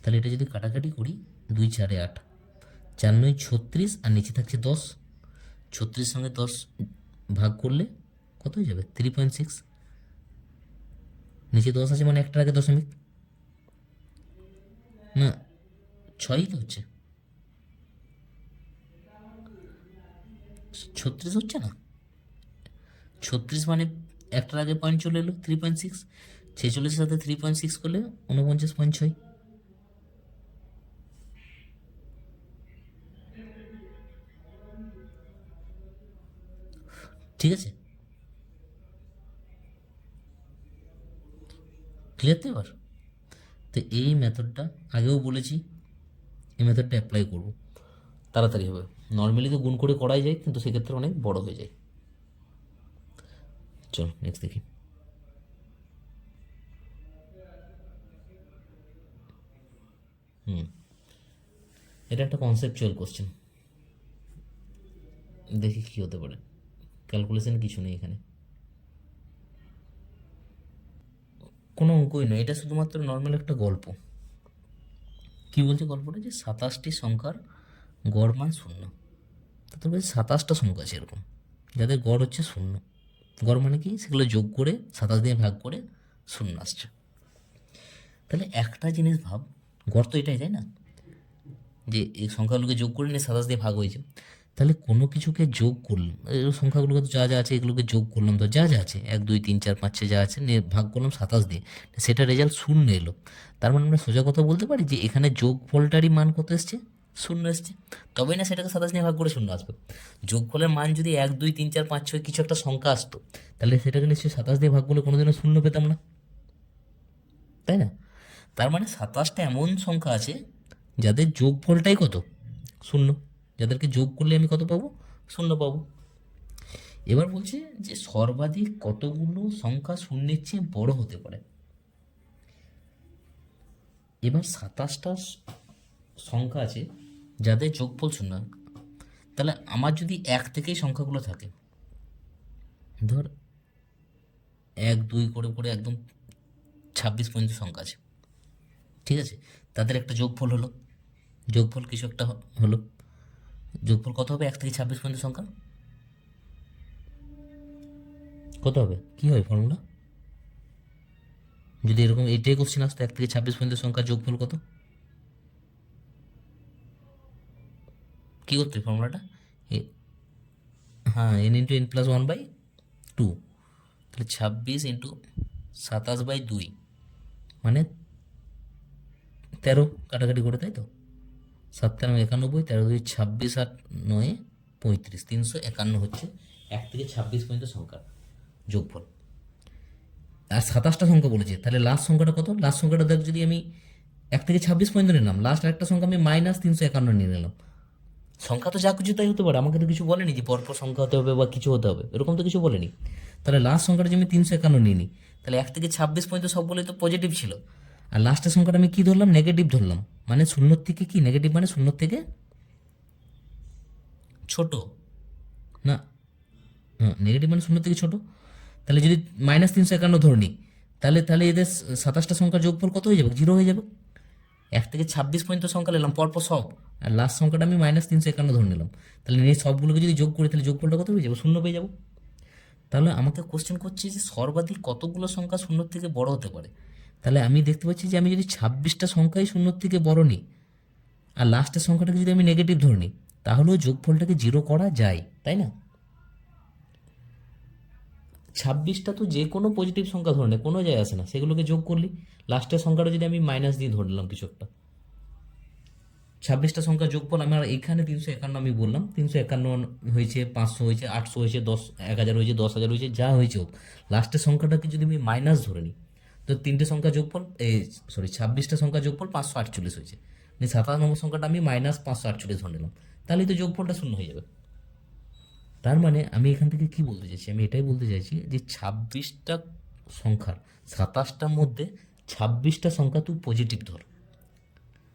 তাহলে এটা যদি কাটাকাটি করি, 2 4 8, 4 9 36, আর নিচে থাকছে 10। 36 সঙ্গে 10 ভাগ করলে কত হয়ে যাবে? 3.6। নিচে 10 আছে মানে একটার আগে দশমিক, না 6ই তো হচ্ছে, 36 হচ্ছে না? 36 মানে একটার আগে পয়েন্ট চলে এলো, 3.6। 46-এর সাথে 3.6 করলে 49.6। ঠিক আছে, ক্লিয়ার তো এবার? তো এই মেথডটা আগেও বলেছি, এই মেথডটা অ্যাপ্লাই করব, তাড়াতাড়ি হবে। নর্মালি তো গুণ করে করাই যায়, কিন্তু সেক্ষেত্রে অনেক বড় হয়ে যায়। চলো নেক্সট দেখি। এটা একটা কনসেপচুয়াল কোশ্চেন, দেখি কী হতে পারে। ক্যালকুলেশন কিছু নেই এখানে, কোনো অঙ্কই নয়, এটা শুধুমাত্র নর্মাল একটা গল্প। কী বলছে গল্পটা? যে 27টি সংখ্যার গড় মান 0। তো তোর কাছে 27টা সংখ্যা আছে এরকম, যাদের গড় হচ্ছে 0। গড় মানে কি? সেগুলো যোগ করে 27 দিয়ে ভাগ করে 0 আসছে। তাহলে একটা জিনিস ভাব, গড় তো এটাই, তাই না? যে এই সংখ্যাগুলোকে যোগ করে নিয়ে 27 দিয়ে ভাগ হয়েছে। তাহলে কোনো কিছুকে যোগ করলাম, এই সংখ্যাগুলোকে তো যা যা আছে এগুলোকে যোগ করলাম, তো যা যা আছে 1 2 3 4 5 6 যা আছে নিয়ে ভাগ করলাম 27 দিয়ে, সেটা রেজাল্ট 0 এলো। তার মানে আমরা সোজা কথা বলতে পারি যে এখানে যোগফলটারই মান কত এসছে? 0 এসছে। তবেই না সেটাকে 27 দিয়ে ভাগ করে 0 আসবে। যোগফলের মান যদি 1 2 3 4 5 6 কিছু একটা সংখ্যা আসতো, তাহলে সেটাকে নিশ্চয়ই 27 দিয়ে ভাগ করলে কোনোদিনও 0 পেতাম না, তাই না? তার মানে 27টা এমন সংখ্যা আছে যাদের যোগফলটাই কত? 0। যাদেরকে যোগ করলে আমি কত পাবো? 0 পাবো। এবার বলছে যে সর্বাধিক কতগুলো সংখ্যা 0-এর চেয়ে বড় হতে পারে। এবার 27টা সংখ্যা আছে যাদের যোগফল 0। তাহলে আমার যদি 1 থেকেই সংখ্যাগুলো থাকে, ধর 1 2 করে করে একদম 26 পর্যন্ত সংখ্যা আছে, ঠিক আছে? তাদের একটা যোগফল হলো, যোগফল কিছু একটা হলো। যোগফল কত হবে 1 থেকে 26 পর্যন্ত সংখ্যা? কত হবে, কী হয় ফর্মুলা? যদি এরকম এটাই কোশ্চেন আসতো 1 থেকে 26 পর্যন্ত সংখ্যার যোগফল কত, কী করতে ফর্মুলাটা? হ্যাঁ, n ইন্টু n প্লাস 1/2, তাহলে 26 ইন্টু 27/2 মানে 13, কাটাকাটি করে, তাই তো? 7 13 91, 13 2 26, 8 9 35, 351 হচ্ছে 1 থেকে 26 পর্যন্ত সংখ্যার যোগফল। আর 27টা সংখ্যা বলেছে, তাহলে লাস্ট সংখ্যাটা কত? লাস্ট সংখ্যাটা দেখ, যদি আমি 1 থেকে 26 পর্যন্ত নিলাম, লাস্ট একটা সংখ্যা আমি -351 নিয়ে নিলাম। সংখ্যা তো যা কিছু তাই হতে পারে, আমাকে তো কিছু বলেনি যে পরপর সংখ্যা হতে হবে বা কিছু হতে হবে, এরকম তো কিছু বলেনি। তাহলে লাস্ট সংখ্যাটা যে আমি 351 নিয়ে নিই, তাহলে 1 থেকে 26 পর্যন্ত সবগুলোই তো পজিটিভ ছিল। আর লাস্টের সংখ্যাটা আমি কী ধরলাম? নেগেটিভ ধরলাম। মানে শূন্যর থেকে কি নেগেটিভ, মানে শূন্যর থেকে ছোট না? হ্যাঁ, নেগেটিভ মানে শূন্য থেকে ছোট। তাহলে যদি -351 ধরে নিই, তাহলে তাহলে এদের 27টা সংখ্যার যোগফল কত হয়ে যাবে? 0 হয়ে যাবে। 1 থেকে 26 পর্যন্ত সংখ্যা নিলাম পরপর সব, আর লাস্ট সংখ্যাটা আমি -351 ধরে নিলাম। তাহলে এই সবগুলোকে যদি যোগ করি, তাহলে যোগফলটা কত হয়ে যাবে? 0 পেয়ে যাবো। তাহলে আমাকে কোশ্চেন করছে যে সর্বাধিক কতগুলো সংখ্যা শূন্যর থেকে বড় হতে পারে। তাহলে আমি দেখতে পাচ্ছি যে আমি যদি 26টা সংখ্যাই শূন্যর থেকে বড় নিই, আর লাস্টের সংখ্যাটাকে যদি আমি নেগেটিভ ধরে নিই, তাহলেও যোগফলটাকে 0 করা যায়, তাই না? 26টা তো যে কোনো পজিটিভ সংখ্যা ধরে নে, কোনো যায় আসে না, সেগুলোকে যোগ করলি। লাস্টের সংখ্যাটা যদি আমি মাইনাস দিয়ে ধরলাম কিছু একটা, 26টা সংখ্যা যোগফল আমার এখানে 351 আমি বললাম, 351 হয়েছে, 500 হয়েছে, 800 হয়েছে, 10 1000 হয়েছে, 10,000 হয়েছে, যা হয়েছে হোক, লাস্টের সংখ্যাটাকে যদি আমি মাইনাস ধরে নিই, তো তিনটে সংখ্যা যোগফল, এই সরি 26টা সংখ্যা যোগফল 548 হয়েছে, 57 নম্বর সংখ্যাটা আমি -548 ধরে নিলাম, তাহলেই তো যোগফলটা শূন্য হয়ে যাবে। তার মানে আমি এখান থেকে কি বলতে চাইছি? আমি এটাই বলতে চাইছি যে 26টা সংখ্যার 27টার মধ্যে 26টা সংখ্যা তুই পজিটিভ ধর,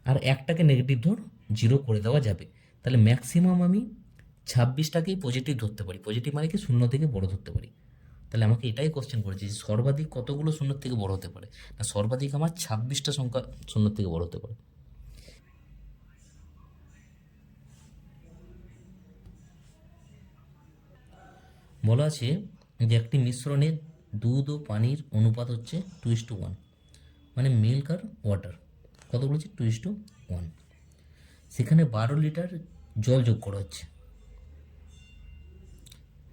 আর একটাকে নেগেটিভ ধর, 0 করে দেওয়া যাবে। তাহলে ম্যাক্সিমাম আমি 26টাকেই পজিটিভ ধরতে পারি। পজিটিভ মানে কি? শূন্য থেকে বড় ধরতে পারি। তাহলে আমাকে এটাই কোশ্চেন করেছে যে সর্বাধিক কতগুলো শূন্যর থেকে বড় হতে পারে, না সর্বাধিক আমার 26টা সংখ্যা শূন্যর থেকে বড় হতে পারে। বলা আছে যে একটি মিশ্রণে দুধ ও পানির অনুপাত হচ্ছে 2:1, মানে মিল্ক আর ওয়াটার। কত বলেছে? 2:1। সেখানে 12 লিটার জল যোগ করা হচ্ছে,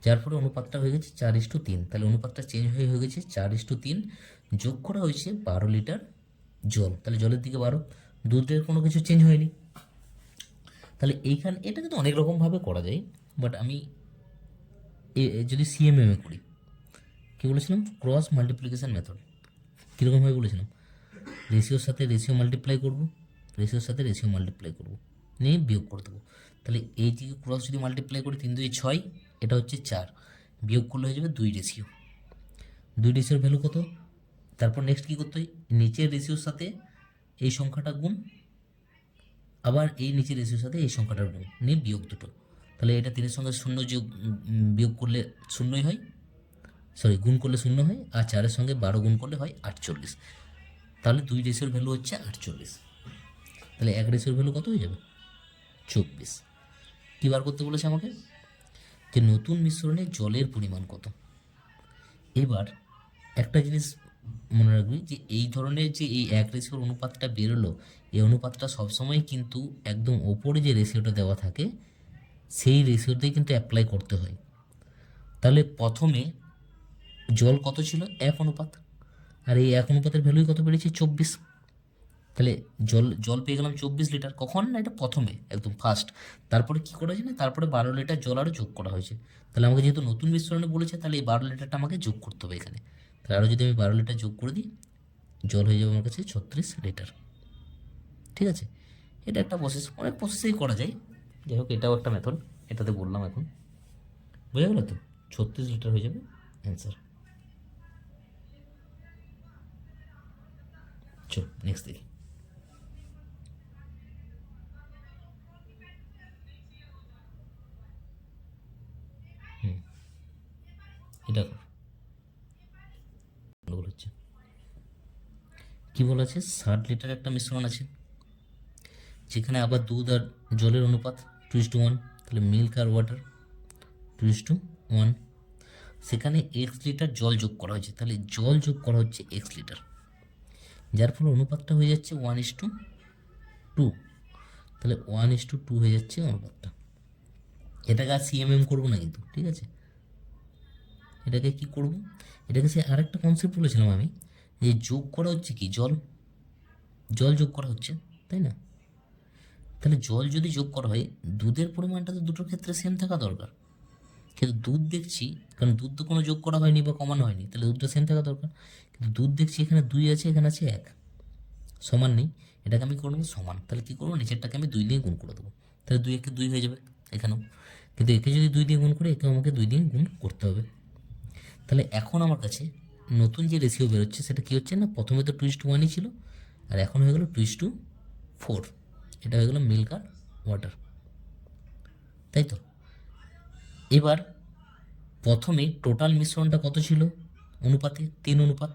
যার ফলে অনুপাতটা হয়ে গেছে 4:3। তাহলে অনুপাতটা চেঞ্জ হয়ে গেছে 4:3, যোগ করা হয়েছে 12 লিটার জল, তাহলে জলের দিকে 12, দুধের কোনো কিছু চেঞ্জ হয়নি। তাহলে এইখানে এটা কিন্তু অনেক রকমভাবে করা যায়, বাট আমি যদি সিএমএমে করি, কী বলেছিলাম? Cross multiplication method. কীরকমভাবে বলেছিলাম? রেশিওর সাথে রেশিও মাল্টিপ্লাই করব, রেশিওর সাথে রেশিও মাল্টিপ্লাই করব, নিয়ে বিয়োগ করে দেবো। তাহলে এই দিকে ক্রস যদি মাল্টিপ্লাই করি, 3 2 6, এটা হচ্ছে 4, বিয়োগ করলে হয়ে যাবে 2 রেশিও। 2 রেশিওর ভ্যালু কত? তারপর নেক্সট কী করতে হয়? নিচের রেশিওর সাথে এই সংখ্যাটা গুণ, আবার এই নিচের রেশিওর সাথে এই সংখ্যাটার গুণ, নিয়ে বিয়োগ দুটো। তাহলে এটা 3-এর সঙ্গে 0 যোগ বিয়োগ করলে 0ই হয়, সরি গুণ করলে 0 হয়, আর 4-এর সঙ্গে 12 গুণ করলে হয় 48। তাহলে 2 রেশিওর ভ্যালু হচ্ছে 48। তাহলে 1 রেশিওর ভ্যালু কত হয়ে যাবে? 24। কী বার করতে বলেছে আমাকে? যে নতুন মিশ্রণে জলের পরিমাণ কত। এবার একটা জিনিস মনে রাখবি যে এই ধরনের যে এই 1 রেশিওর অনুপাতটা বেরোলো, এই অনুপাতটা সবসময় কিন্তু একদম ওপরে যে রেশিওটা দেওয়া থাকে সেই রেশিওতেই কিন্তু অ্যাপ্লাই করতে হয়। তাহলে প্রথমে জল কত ছিল? 1 অনুপাত, আর এই 1 অনুপাতের ভ্যালুই কত বেড়েছে? 24। তাহলে জল জল পেয়ে গেলাম 24 লিটার, কখন? না এটা প্রথমে একদম ফার্স্ট। তারপরে কী করা হয়েছে না, তারপরে 12 লিটার জল আরও যোগ করা হয়েছে। তাহলে আমাকে যেহেতু নতুন মিশ্রণে বলেছে, তাহলে এই 12 লিটারটা আমাকে যোগ করতে হবে এখানে। তাহলে আরও যদি আমি 12 লিটার যোগ করে দিই, জল হয়ে যাবে আমার কাছে 36 লিটার। ঠিক আছে, এটা একটা প্রসেস, অনেক প্রসেসেই করা যায়। যাই হোক, এটাও একটা মেথড, এটাতে বললাম এখন। বোঝা গেল তো? 36 লিটার হয়ে যাবে অ্যান্সার। চল নেক্সট দেখি। এটা কর, গন্ডগোল হচ্ছে। কী বলা আছে, 60 লিটার একটা মিশ্রণ আছে, যেখানে আবার দুধ আর জলের অনুপাত 2:1, তাহলে মিল্ক আর ওয়াটার 2:1। সেখানে এক্স লিটার জল যোগ করা হয়েছে, তাহলে জল যোগ করা হচ্ছে এক্স লিটার, যার ফলে অনুপাতটা হয়ে যাচ্ছে 1:2। তাহলে 1:2 হয়ে যাচ্ছে অনুপাতটা। এটাকে আর সিএমএম করবো না কিন্তু, ঠিক আছে। এটাকে কি করব, এটাকে সে আরেকটা কনসেপ্ট বলেছিলাম আমি, যে যোগ করা হচ্ছে কি, জল যোগ করা হচ্ছে, তাই না। তাহলে জল যদি যোগ করা হয়, দুধের পরিমাণটা তো দুটোর ক্ষেত্রে সেম থাকা দরকার, কিন্তু দুধ দেখছি, কারণ দুধ তো কোনো যোগ করা হয়নি বা কমানো হয়নি, তাহলে দুধটা সেম থাকা দরকার। কিন্তু দুধ দেখছি এখানে 2 আছে, এখানে আছে 1, সমান নেই। এটাকে আমি করবো সমান, তাহলে কী করবো, নিচেরটাকে আমি 2 দিয়ে গুণ করে দেবো, তাহলে 2 একে 2 হয়ে যাবে এখানেও। কিন্তু একে যদি 2 দিয়ে গুণ করে, একেও আমাকে 2 দিয়ে গুণ করতে হবে। তাহলে এখন আমার কাছে নতুন যে রেশিও বেরোচ্ছে সেটা কী হচ্ছে না, প্রথমে তো 2:1ই ছিল, আর এখন হয়ে গেল 2:4। এটা হয়ে গেল মিল্ক আর ওয়াটার, তাই তো। এবার প্রথমে টোটাল মিশ্রণটা কত ছিল অনুপাতে, 3:1,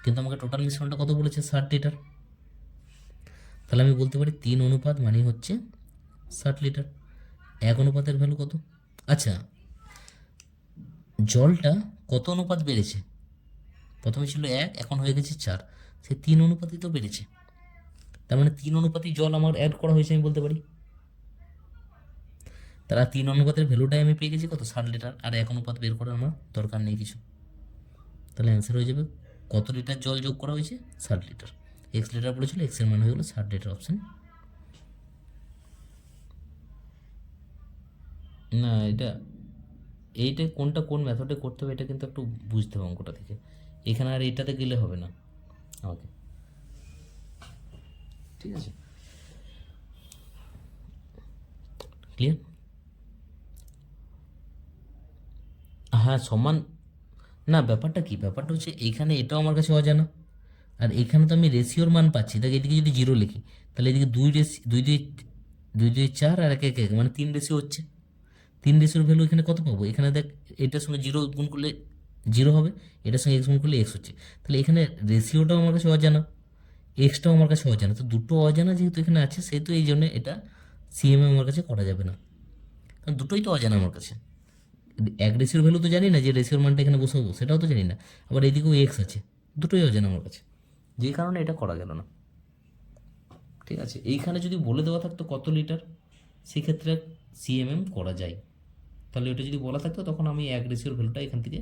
কিন্তু আমাকে টোটাল মিশ্রণটা কত বলেছে, 60 লিটার। তাহলে আমি বলতে পারি 3:1 মানে হচ্ছে 60 লিটার। 1:1 ভ্যালু কত, আচ্ছা জলটা কত অনুপাত বেড়েছে, প্রথমে ছিল 1, এখন হয়ে গেছে 4, সে 3:1 তো বেড়েছে। তার মানে 3:1 জল আমার অ্যাড করা হয়েছে আমি বলতে পারি। তারা 3:1 ভ্যালুটাই আমি পেয়ে গেছি কত, 60 লিটার, আর 1:1 বের করার আমার দরকার নেই কিছু। তাহলে অ্যান্সার হয়ে যাবে কত লিটার জল যোগ করা হয়েছে, 60 লিটার। এক্স লিটার বলেছিল, এক্সের মান হয়ে গেলো 60 লিটার, অপশান। না এইটা কোনটা কোন মেথডে করতে হবে এটা কিন্তু একটু বুঝতে হবে অঙ্কটা থেকে, এখানে আর এইটাতে গেলে হবে না আমাকে, ঠিক আছে, ক্লিয়ার। হ্যাঁ সমান, না ব্যাপারটা কি, ব্যাপারটা হচ্ছে এইখানে এটাও আমার কাছে অজানা, আর এখানে তো আমি রেশিওর মান পাচ্ছি, তাই এদিকে যদি 0 লিখি, তাহলে এদিকে 2 2 4 আর 1 1 1 মানে 3 রেশিও হচ্ছে। 3 রেশিওর ভ্যালু এখানে কত পাবো, এখানে দেখ এটার সঙ্গে 0 গুণ করলে 0 হবে, এটার সঙ্গে এক্স গুণ করলে এক্স হচ্ছে, তাহলে এখানে রেশিওটাও আমার কাছে অজানা, এক্সটাও আমার কাছে অজানা, তো দুটো অজানা যেহেতু এখানে আছে, সেহেতু এই জন্য এটা সিএমএ আমার কাছে করা যাবে না, কারণ দুটোই তো অজানা আমার কাছে। এক রেশিওর ভ্যালু তো জানি না, যে রেশিওর মানটা এখানে বসাবো সেটাও তো জানি না, আবার এইদিকেও এক্স আছে, দুটোই অজানা আমার কাছে, যেই কারণে এটা করা গেল না, ঠিক আছে। এইখানে যদি বলে দেওয়া থাকতো কত লিটার, সেক্ষেত্রে সিএমএম করা যায়, তাহলে ওটা যদি বলা থাকতো তখন আমি এক রেশিওর ভ্যালুটা এখান থেকে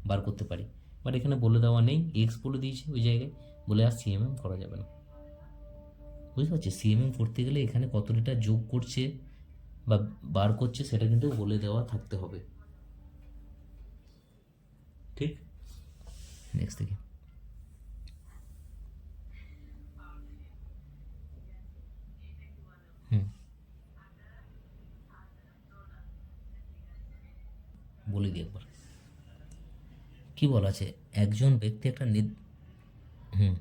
বার করতে পারি, বাট এখানে বলে দেওয়া নেই, এক্স বলে দিয়েছে ওই জায়গায়, বলে আর সিএমএম করা যাবে না। বুঝতে পারছি, সিএমএম করতে গেলে এখানে কত লিটার যোগ করছে বা বার করছে সেটা কিন্তু বলে দেওয়া থাকতে হবে, ঠিক। নেক্সট থেকে হুম বলে দিই একবার, কি বলা আছে, একজন ব্যক্তি একটা হুম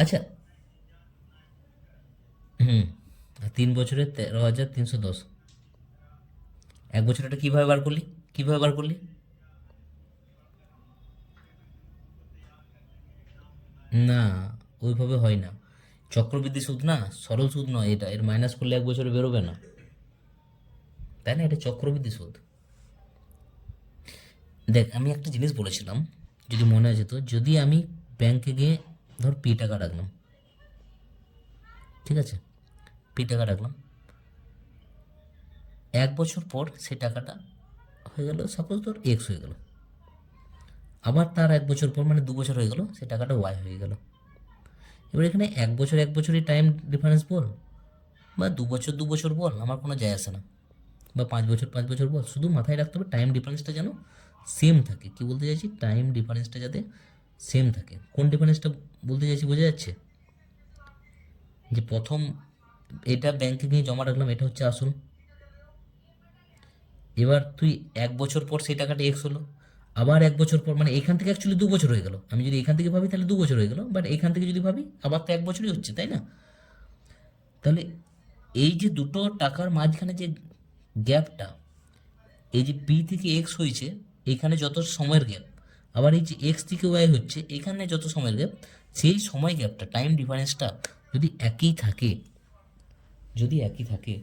আচ্ছা, হুম 3 বছরে 13,310, 1 বছর এটা কীভাবে বার করলি, কীভাবে বার করলি, না ওইভাবে হয় না, চক্রবৃদ্ধি সুদ না, সরল সুদ নয় এটা, এর মাইনাস করলে 1 বছরে বেরোবে না, তাই না, এটা চক্রবৃদ্ধি সুদ। দেখ আমি একটা জিনিস বলেছিলাম, যদি মনে আছে তো, যদি আমি ব্যাংকে গিয়ে ধর টাকা রাখলাম, ঠিক আছে, টাকা রাখলাম, 1 বছর পর সেই টাকাটা হয়ে গেল, সাপোজ ধর এক্স হয়ে গেল, আবার তার 1 বছর পর মানে 2 বছর হয়ে গেল, সেই টাকাটা ওয়াই হয়ে গেল। এবার এখানে 1 বছর 1 বছরই টাইম ডিফারেন্স বল, বা 2 বছর 2 বছর বল, আমার কোনো যায় আসে না, বা 5 বছর 5 বছর বল, শুধু মাথায় রাখতে হবে টাইম ডিফারেন্সটা যেন সেম থাকে। কি বলতে চাইছি, টাইম ডিফারেন্সটা যাতে সেম থাকে। কোন ডিফারেন্সটা বলতে চাইছি বোঝা যাচ্ছে, যে প্রথম এটা ব্যাংকে গিয়ে জমা রাখলাম, এটা হচ্ছে আসল, এবার তুই 1 বছর পর সেই টাকাটা এক্স হলো, আবার 1 বছর পর, মানে এখান থেকে অ্যাকচুয়ালি 2 বছর হয়ে গেল, আমি যদি এখান থেকে ভাবি তাহলে 2 বছর হয়ে গেল, বাট এখান থেকে যদি ভাবি আবার তো 1 বছরই হচ্ছে, তাই না। তাহলে এই যে দুটো টাকার মাঝখানে যে গ্যাপটা, এই যে পি থেকে এক্স হয়েছে, এখানে যত সময়ের গ্যাপ, আবার এই যে এক্স থেকে ওয়াই হচ্ছে, এখানে যত সময়ের গ্যাপ, সেই সময় গ্যাপটা, টাইম ডিফারেন্সটা যদি একই থাকে, যদি একই থাকে,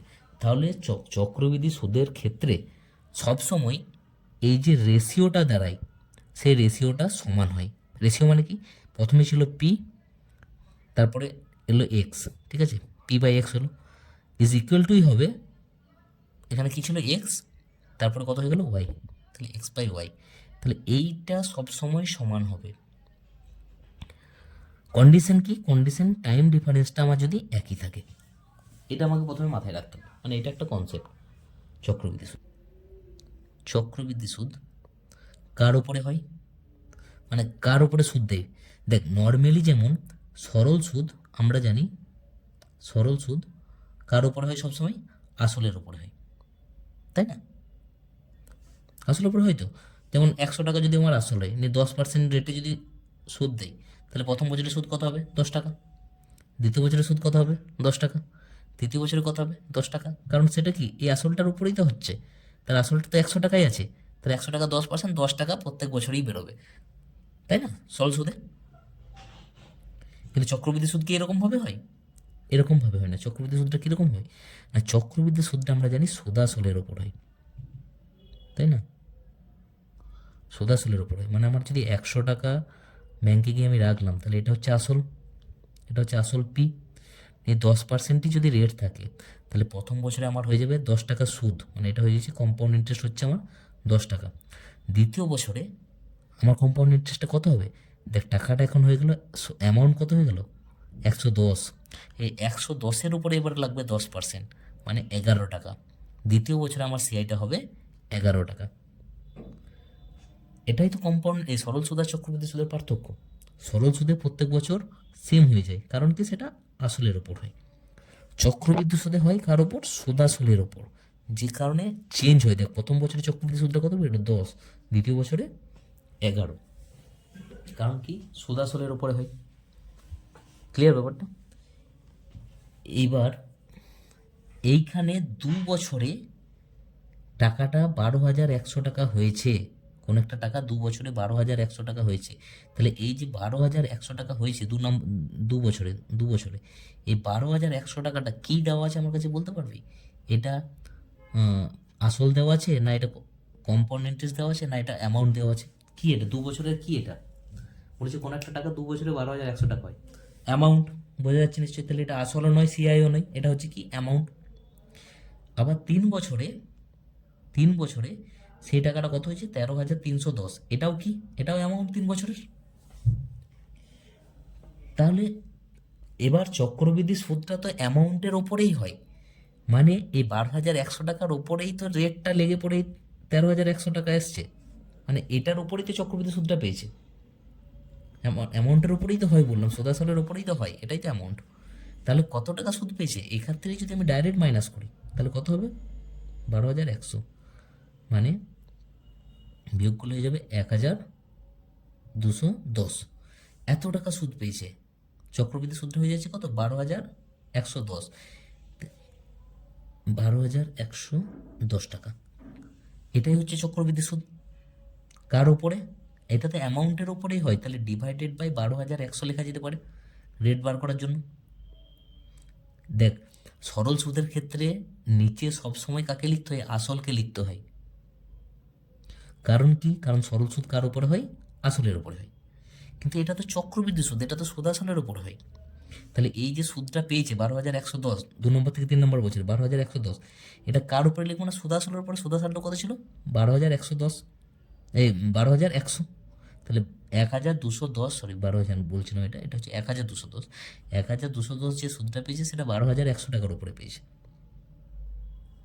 তাহলে চক্রবৃদ্ধি সুদের ক্ষেত্রে সবসময় এই যে রেশিওটা দাঁড়ায়, সেই রেশিওটা সমান হয়। রেশিও মানে কি, প্রথমে ছিল পি, তারপরে এলো এক্স, ঠিক আছে, পি বাই এক্স হলো, ইজ ইকুয়াল টুই হবে, এখানে কী ছিল এক্স, তারপরে কত হয়ে গেল ওয়াই, তাহলে এক্স বাই ওয়াই, তাহলে এইটা সবসময় সমান হবে। কন্ডিশন কি, কন্ডিশন টাইম ডিফারেন্সটা আমার যদি একই থাকে, এটা আমাকে প্রথমে মাথায় রাখতে হবে, মানে এটা একটা কনসেপ্ট। চক্রবৃদ্ধি সুদ, চক্রবৃদ্ধি সুদ কার ওপরে হয়, মানে কার ওপরে সুদ দেয়। দেখ নর্মালি যেমন সরল সুদ আমরা জানি, সরল সুদ কার ওপরে হয় সবসময়, আসলের ওপরে হয়, তাই না, আসলের ওপরে হয় তো। যেমন 100 টাকা যদি আমার আসল হয়, 10% রেটে যদি সুদ দেয়, তাহলে প্রথম বছরের সুদ কত হবে, 10 টাকা। দ্বিতীয় বছরের সুদ কত হবে, 10 টাকা। তৃতীয় বছরে কত হবে, 10 টাকা। কারণ সেটা কি, এই আসলটার উপরেই তো হচ্ছে, তার আসলটা তো 100 টাকাই আছে, তাহলে 100 টাকা 10%, 10 টাকা প্রত্যেক বছরই বেরোবে, তাই না, সরল সুদে। কিন্তু চক্রবৃদ্ধি সুদ কি এরকমভাবে হয়, এরকমভাবে হয় না। চক্রবৃদ্ধি সুদটা কীরকম হয়, না চক্রবৃদ্ধি সুদটা আমরা জানি সুদাসলের ওপর হয়, তাই না, সুদাসলের ওপর হয়। মানে আমার যদি 100 টাকা ব্যাংকে গিয়ে আমি রাখলাম, তাহলে এটা হচ্ছে আসল, এটা হচ্ছে আসল পি। এই 10%ই যদি রেট থাকে, তাহলে প্রথম বছরে আমার হয়ে যাবে 10 টাকা সুদ, মানে এটা হয়ে যাচ্ছে কম্পাউন্ড ইন্টারেস্ট হচ্ছে আমার 10 টাকা। দ্বিতীয় বছরে আমার কম্পাউন্ড ইন্টারেস্টটা কত হবে, দেখ টাকাটা এখন হয়ে গেল, অ্যামাউন্ট কত হয়ে গেল, 110। এই 110-এর উপরে এবার লাগবে 10%, মানে 11 টাকা। দ্বিতীয় বছরে আমার সিআইটা হবে 11 টাকা। এটাই তো কম্পাউন্ড, এই সরল সুদ আর চক্রবৃদ্ধি সুদের পার্থক্য। সরল সুদে প্রত্যেক বছর সেম হয়ে যায়, কারণ কি সেটা আসলের ওপর হয়। চক্রবৃদ্ধি সুদে হয় কার ওপর, সুদাসলের ওপর, যে কারণে চেঞ্জ হয়ে, দেখ প্রথম বছরে চক্রবৃদ্ধি সুদটা কত, এটা 10, দ্বিতীয় বছরে 11, কারণ কি সুদাসলের ওপরে হয়। ক্লিয়ার ব্যাপারটা। এইবার এইখানে 2 বছরে টাকাটা 12,100 টাকা হয়েছে, কোন একটা টাকা 2 বছরে 12,100 টাকা হয়েছে, তাহলে এই যে 12,100 টাকা হয়েছে 2 বছরে, 2 বছরে এই 12,100 টাকাটা কী দেওয়া আছে আমার কাছে বলতে পারবি, এটা আসল দেওয়া আছে, না এটা কম্পাউন্ড ইন্টারেস্ট দেওয়া আছে, না এটা অ্যামাউন্ট দেওয়া আছে, কি এটা 2 বছরের কি, এটা বলেছে কোন একটা টাকা 2 বছরে 12,100 টাকা হয়, অ্যামাউন্ট, বোঝা যাচ্ছে নিশ্চয়ই, তাহলে এটা আসলও নয় সিআইও নয়, এটা হচ্ছে কি অ্যামাউন্ট। আবার 3 বছরে, 3 বছরে সেই টাকাটা কত হয়েছে, 13,310, এটাও কি, এটাও অ্যামাউন্ট 3 বছরের। তাহলে এবার চক্রবৃদ্ধি সুদটা তো অ্যামাউন্টের ওপরেই হয়, মানে এই 12,100 টাকার ওপরেই তো রেটটা লেগে পড়ে 13,100 টাকা এসছে, মানে এটার ওপরেই তো চক্রবৃদ্ধি সুদটা পেয়েছে, অ্যামাউন্টের ওপরেই তো হয় বললাম, সুদাসলের ওপরেই তো হয়, এটাই তো অ্যামাউন্ট। তাহলে কত টাকা সুদ পেয়েছে, এখান থেকে যদি আমি ডাইরেক্ট মাইনাস করি, তাহলে কত হবে, 12,100, মানে বিয়োগ করলে হয়ে যাবে 1,210, এত টাকা সুদ পেয়েছে। চক্রবৃদ্ধি সুদটা হয়ে যাচ্ছে কত, 12,110, 12,110 টাকা, এটাই হচ্ছে চক্রবৃদ্ধি সুদ। কার উপরে, এটা তো অ্যামাউন্টের উপরেই হয়, তাহলে ডিভাইডেড বাই 12,100 লেখা যেতে পারে রেট বার করার জন্য। দেখ সরল সুদের ক্ষেত্রে নিচে সবসময় কাকে লিখতে হয়, আসলকে লিখতে হয়। কারণ কি, কারণ সরল সুদ কার উপরে হয়, আসলের উপরে হয়। কিন্তু এটা তো চক্রবৃদ্ধি সুদ, এটা তো সুদাসলের উপরে হয়। তাহলে এই যে সুদটা পেয়েছে 12,110, 2 নম্বর থেকে 3 নম্বর বছর 12,110, এটা কার উপরে লিখবো না, সুদাসলের উপরে। সুদাসলটা কত ছিল, 12,110, এই 12,100, তাহলে 1,210, সরি 12,000 বলছিলাম, এটা এটা হচ্ছে 1,210, 1,210 যে সুদটা পেয়েছে সেটা 12,100 টাকার উপরে পেয়েছে,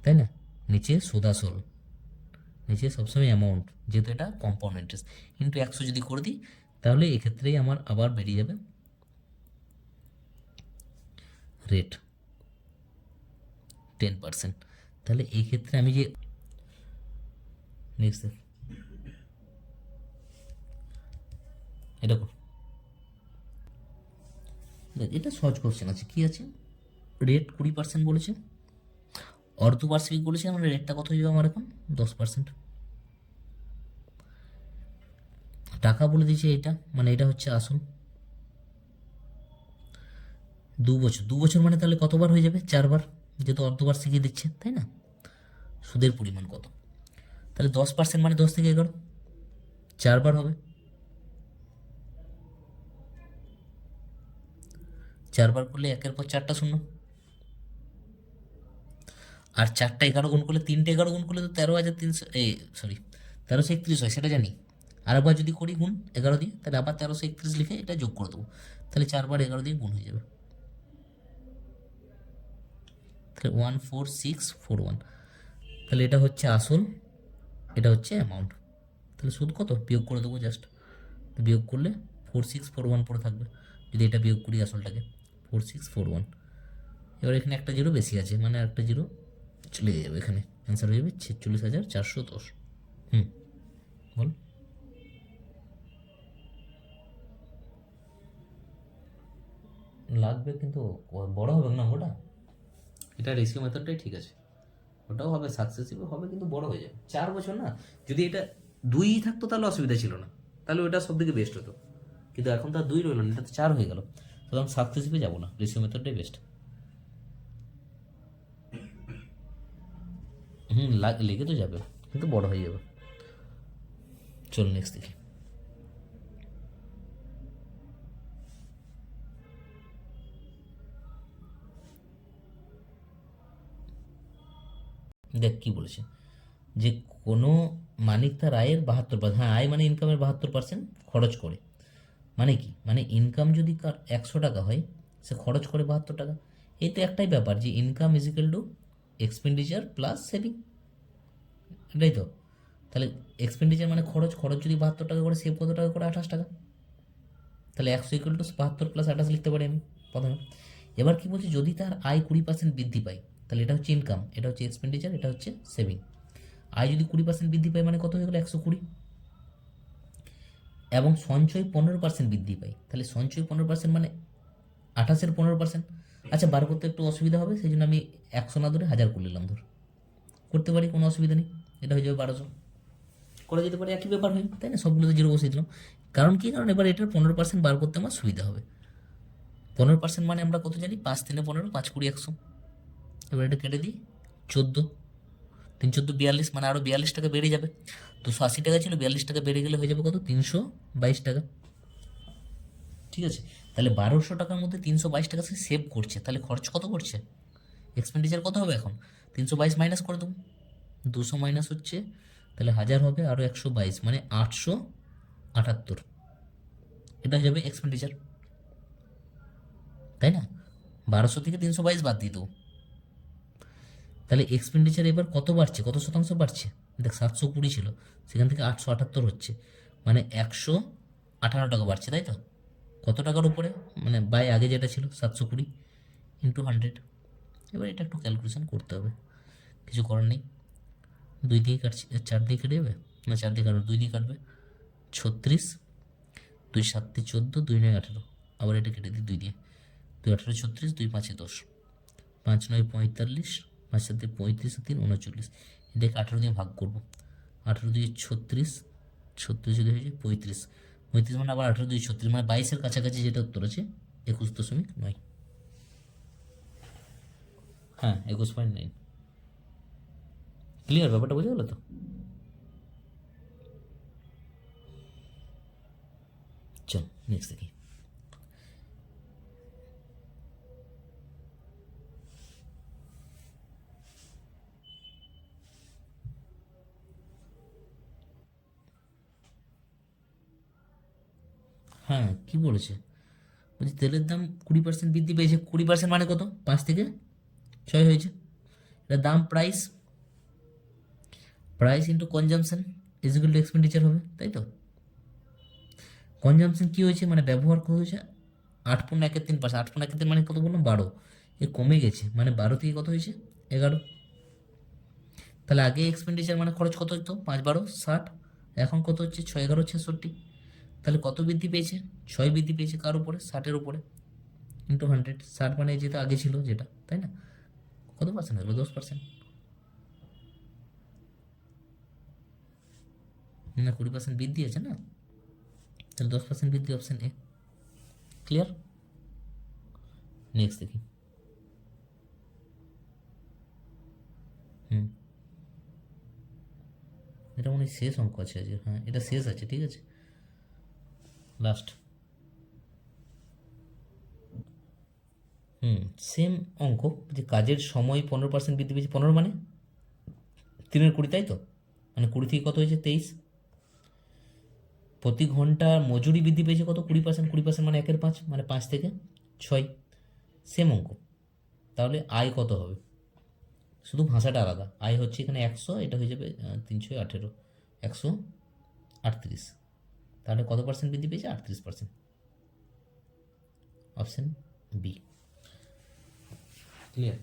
তাই না। নিচে সুদাসল, নিচে সবসময় অ্যামাউন্ট, যেহেতু এটা কম্পাউন্ড ইন্টারেস্ট, কিন্তু 100 যদি করে দিই, তাহলে এক্ষেত্রেই আমার আবার বেরিয়ে যাবে রেট 10%। তাহলে এই ক্ষেত্রে আমি যে নেক্সট এটা কর, এটা সহজ কোশ্চেন আছে, কি আছে, রেট 20% বলেছে, অর্ধবার্ষিক বলেছি, আমার রেটটা কত হয়ে যাবে আমার এখন 10%। টাকা বলে দিয়েছি এটা, মানে এটা হচ্ছে আসল। 2 বছর, 2 বছর মানে তাহলে কতবার হয়ে যাবে? 4বার, যেহেতু অর্ধবার্ষিকী দিচ্ছে, তাই না? সুদের পরিমাণ কত? তাহলে 10% মানে 10 থেকে 11, 4বার হবে। 4বার করলে 1-4টা শূন্য, আর 4টা 11 গুণ করলে, 3টে 11 গুণ করলে তো 13,300, এই সরি 1331 হয়, সেটা জানি। আরেকবার যদি করি গুণ 11 দিয়ে, তাহলে আবার 1331 লিখে এটা যোগ করে দেবো, তাহলে 4বার 11 দিয়ে গুণ হয়ে যাবে। তাহলে 14641, তাহলে এটা হচ্ছে আসল, এটা হচ্ছে অ্যামাউন্ট। তাহলে সুদ কত বিয়োগ করে দেবো জাস্ট, বিয়োগ করলে 4641 পড়ে থাকবে, যদি এটা বিয়োগ করি আসলটাকে 4641। এবার এখানে একটা জিরো বেশি আছে, মানে একটা জিরো চলে যাবে, এখানে অ্যান্সার হয়ে যাবে 46,410। বল। লাগবে কিন্তু বড় হবে না ওটা, এটা রেশিও মেথডটাই ঠিক আছে, ওটাও হবে সাকসেসিভ হবে, কিন্তু বড় হয়ে যাবে। 4 বছর না, যদি এটা 2 থাকতো তাহলে অসুবিধা ছিল না, তাহলে ওটা সব থেকে বেস্ট হতো, কিন্তু এখন তো আর 2 রইল না, এটা তো 4 হয়ে গেল, সুতরাং সাকসেসিভে যাবো না, রেশিও মেথডটাই বেস্ট। লেগে তো যাবে, কিন্তু বড় হয়ে যাবে। চল নেক্সট দেখি। দেখ কি বলেছে, যে কোনো মানিক তার আয়ের 72%, হ্যাঁ আয় মানে ইনকামের 72% খরচ করে, মানে কি, মানে ইনকাম যদি কার 100 টাকা হয়, সে খরচ করে 72 টাকা। এই তো একটাই ব্যাপার, যে income is equal to expenditure plus saving, এটাই তো। তাহলে এক্সপেন্ডিচার মানে খরচ, খরচ যদি 72 টাকা করে, সেভ কত টাকা করে? 28 টাকা। তাহলে 100 ইকুয়াল টু 72 প্লাস 28 লিখতে পারি আমি প্রথমে। এবার কি বলছি, যদি তার আয় 20% বৃদ্ধি পায়, তাহলে এটা হচ্ছে ইনকাম, এটা হচ্ছে এক্সপেন্ডিচার, এটা হচ্ছে সেভিং। আয় যদি 20% বৃদ্ধি পায় মানে কত হয়ে গেলো? 120। এবং সঞ্চয় 15% বৃদ্ধি পায়, তাহলে সঞ্চয় 15% মানে 28-এর 15%। আচ্ছা, বার করতে একটু অসুবিধা হবে, সেই জন্য আমি 100 না ধরে 1000 করে নিলাম, ধর করতে পারি, কোনো অসুবিধা নেই, এটা হয়ে যাবে 1200। করা যেতে পারে, একই ব্যাপার হয়, তাই না? সবগুলোতে জিরো বসিয়ে দিলাম, কারণ কি, কারণ এবার এটার 15% বার করতে আমার সুবিধা হবে। 15% মানে আমরা কত জানি? 5×3=15, 5×20=100। এবার এটা কেটে দিই, 14, 3×14=42, মানে আরও 42 টাকা বেড়ে যাবে। 280 টাকা ছিল, 42 টাকা বেড়ে গেলে হয়ে যাবে কত? 322 টাকা। ঠিক আছে, তাহলে 1200 টাকার মধ্যে 322 টাকা সে সেভ করছে, তাহলে খরচ কত করছে? এক্সপেন্ডিচার কত হবে এখন? 322 মাইনাস করে দেবো, 200 মাইনাস হচ্ছে, তাহলে 1000 হবে, আরও 122 মানে 878, এটা হয়ে যাবে এক্সপেন্ডিচার, তাই না? 1200 থেকে 322 বাদ দিয়ে দেবো, তাহলে এক্সপেন্ডিচার এবার কত বাড়ছে, কত শতাংশ বাড়ছে? দেখ 720 ছিল, সেখান থেকে 878 হচ্ছে, মানে 158 টাকা বাড়ছে, তাই তো? কত টাকার উপরে, মানে বাই আগে যেটা ছিল 720 ইন্টু 100। এবার এটা একটু ক্যালকুলেশন করতে হবে, কিছু করার নেই। 2 দিয়ে কাটছি, 4 দিয়ে কেটে যাবে, না 4 দিয়ে কাটবে, 2 দিয়ে কাটবে, 36, 2 7 14, 2 9 18, আবার এটা কেটে দিই 2 দিয়ে, 2 18 36, 2 5 10, 5 9 45, 5 7 35, 3 39, এটাকে 18 দিয়ে ভাগ করবো, 18 দিয়ে 36, 36 যদি হয়ে যায় 35, 35 মানে আবার 18 দিয়ে 36, মানে 22-এর কাছাকাছি যেটা উত্তর আছে 21.9। হ্যাঁ 21.9। ক্লিয়ার, ব্যাপারটা বোঝা গেলো তো? চল নেক্সট দেখি। হ্যাঁ কি বলেছে, বলছি তেলের দাম 20% বৃদ্ধি পেয়েছে, 20% মানে কত? 5 থেকে 6 হয়েছে, এটা দাম, price, price into consumption is equal to expenditure হবে, তাই তো? কনজামশন কী হয়েছে, মানে ব্যবহার কত হয়েছে? 8.13%, 8.13 মানে কত বললাম? 12, এ কমে গেছে, মানে 12 থেকে কত হয়েছে? 11। তাহলে আগে এক্সপেন্ডিচার মানে খরচ কত হতো? 5×12=60, এখন কত হচ্ছে? 6×11=66, তাহলে কত বৃদ্ধি পেয়েছে? 6 বৃদ্ধি পেয়েছে, কার উপরে? 60-এর উপরে, ইন্টু 100। 60 মানে যেটা আগে ছিল যেটা, তাই না? কত পার্সেন্ট হলো? 10%। না 20% বৃদ্ধি আছে না, তাহলে 10% বৃদ্ধি, অপশান এ। ক্লিয়ার? নেক্সট দেখি। এটা মনে হয় শেষ অঙ্ক আছে আজকে, হ্যাঁ এটা শেষ আছে, ঠিক আছে লাস্ট। সেম অঙ্ক, যে কাজের সময় 15% বৃদ্ধি পেয়েছে, 15 মানে 3-20, তাই তো, মানে 20 থেকে কত হয়েছে 23। প্রতি ঘন্টা মজুরি বৃদ্ধি পেয়েছে কত, 20%, 20% মানে 1/5, মানে 5 থেকে 6। সেম অঙ্ক, তাহলে আয় কত হবে, শুধু ভাষাটা আলাদা। আয় হচ্ছে এখানে 100, এটা হয়ে যাবে 318, 138। তাহলে কত পার্সেন্ট বৃদ্ধি পেয়েছে, 38%, অপশান বি। ক্লিয়ার?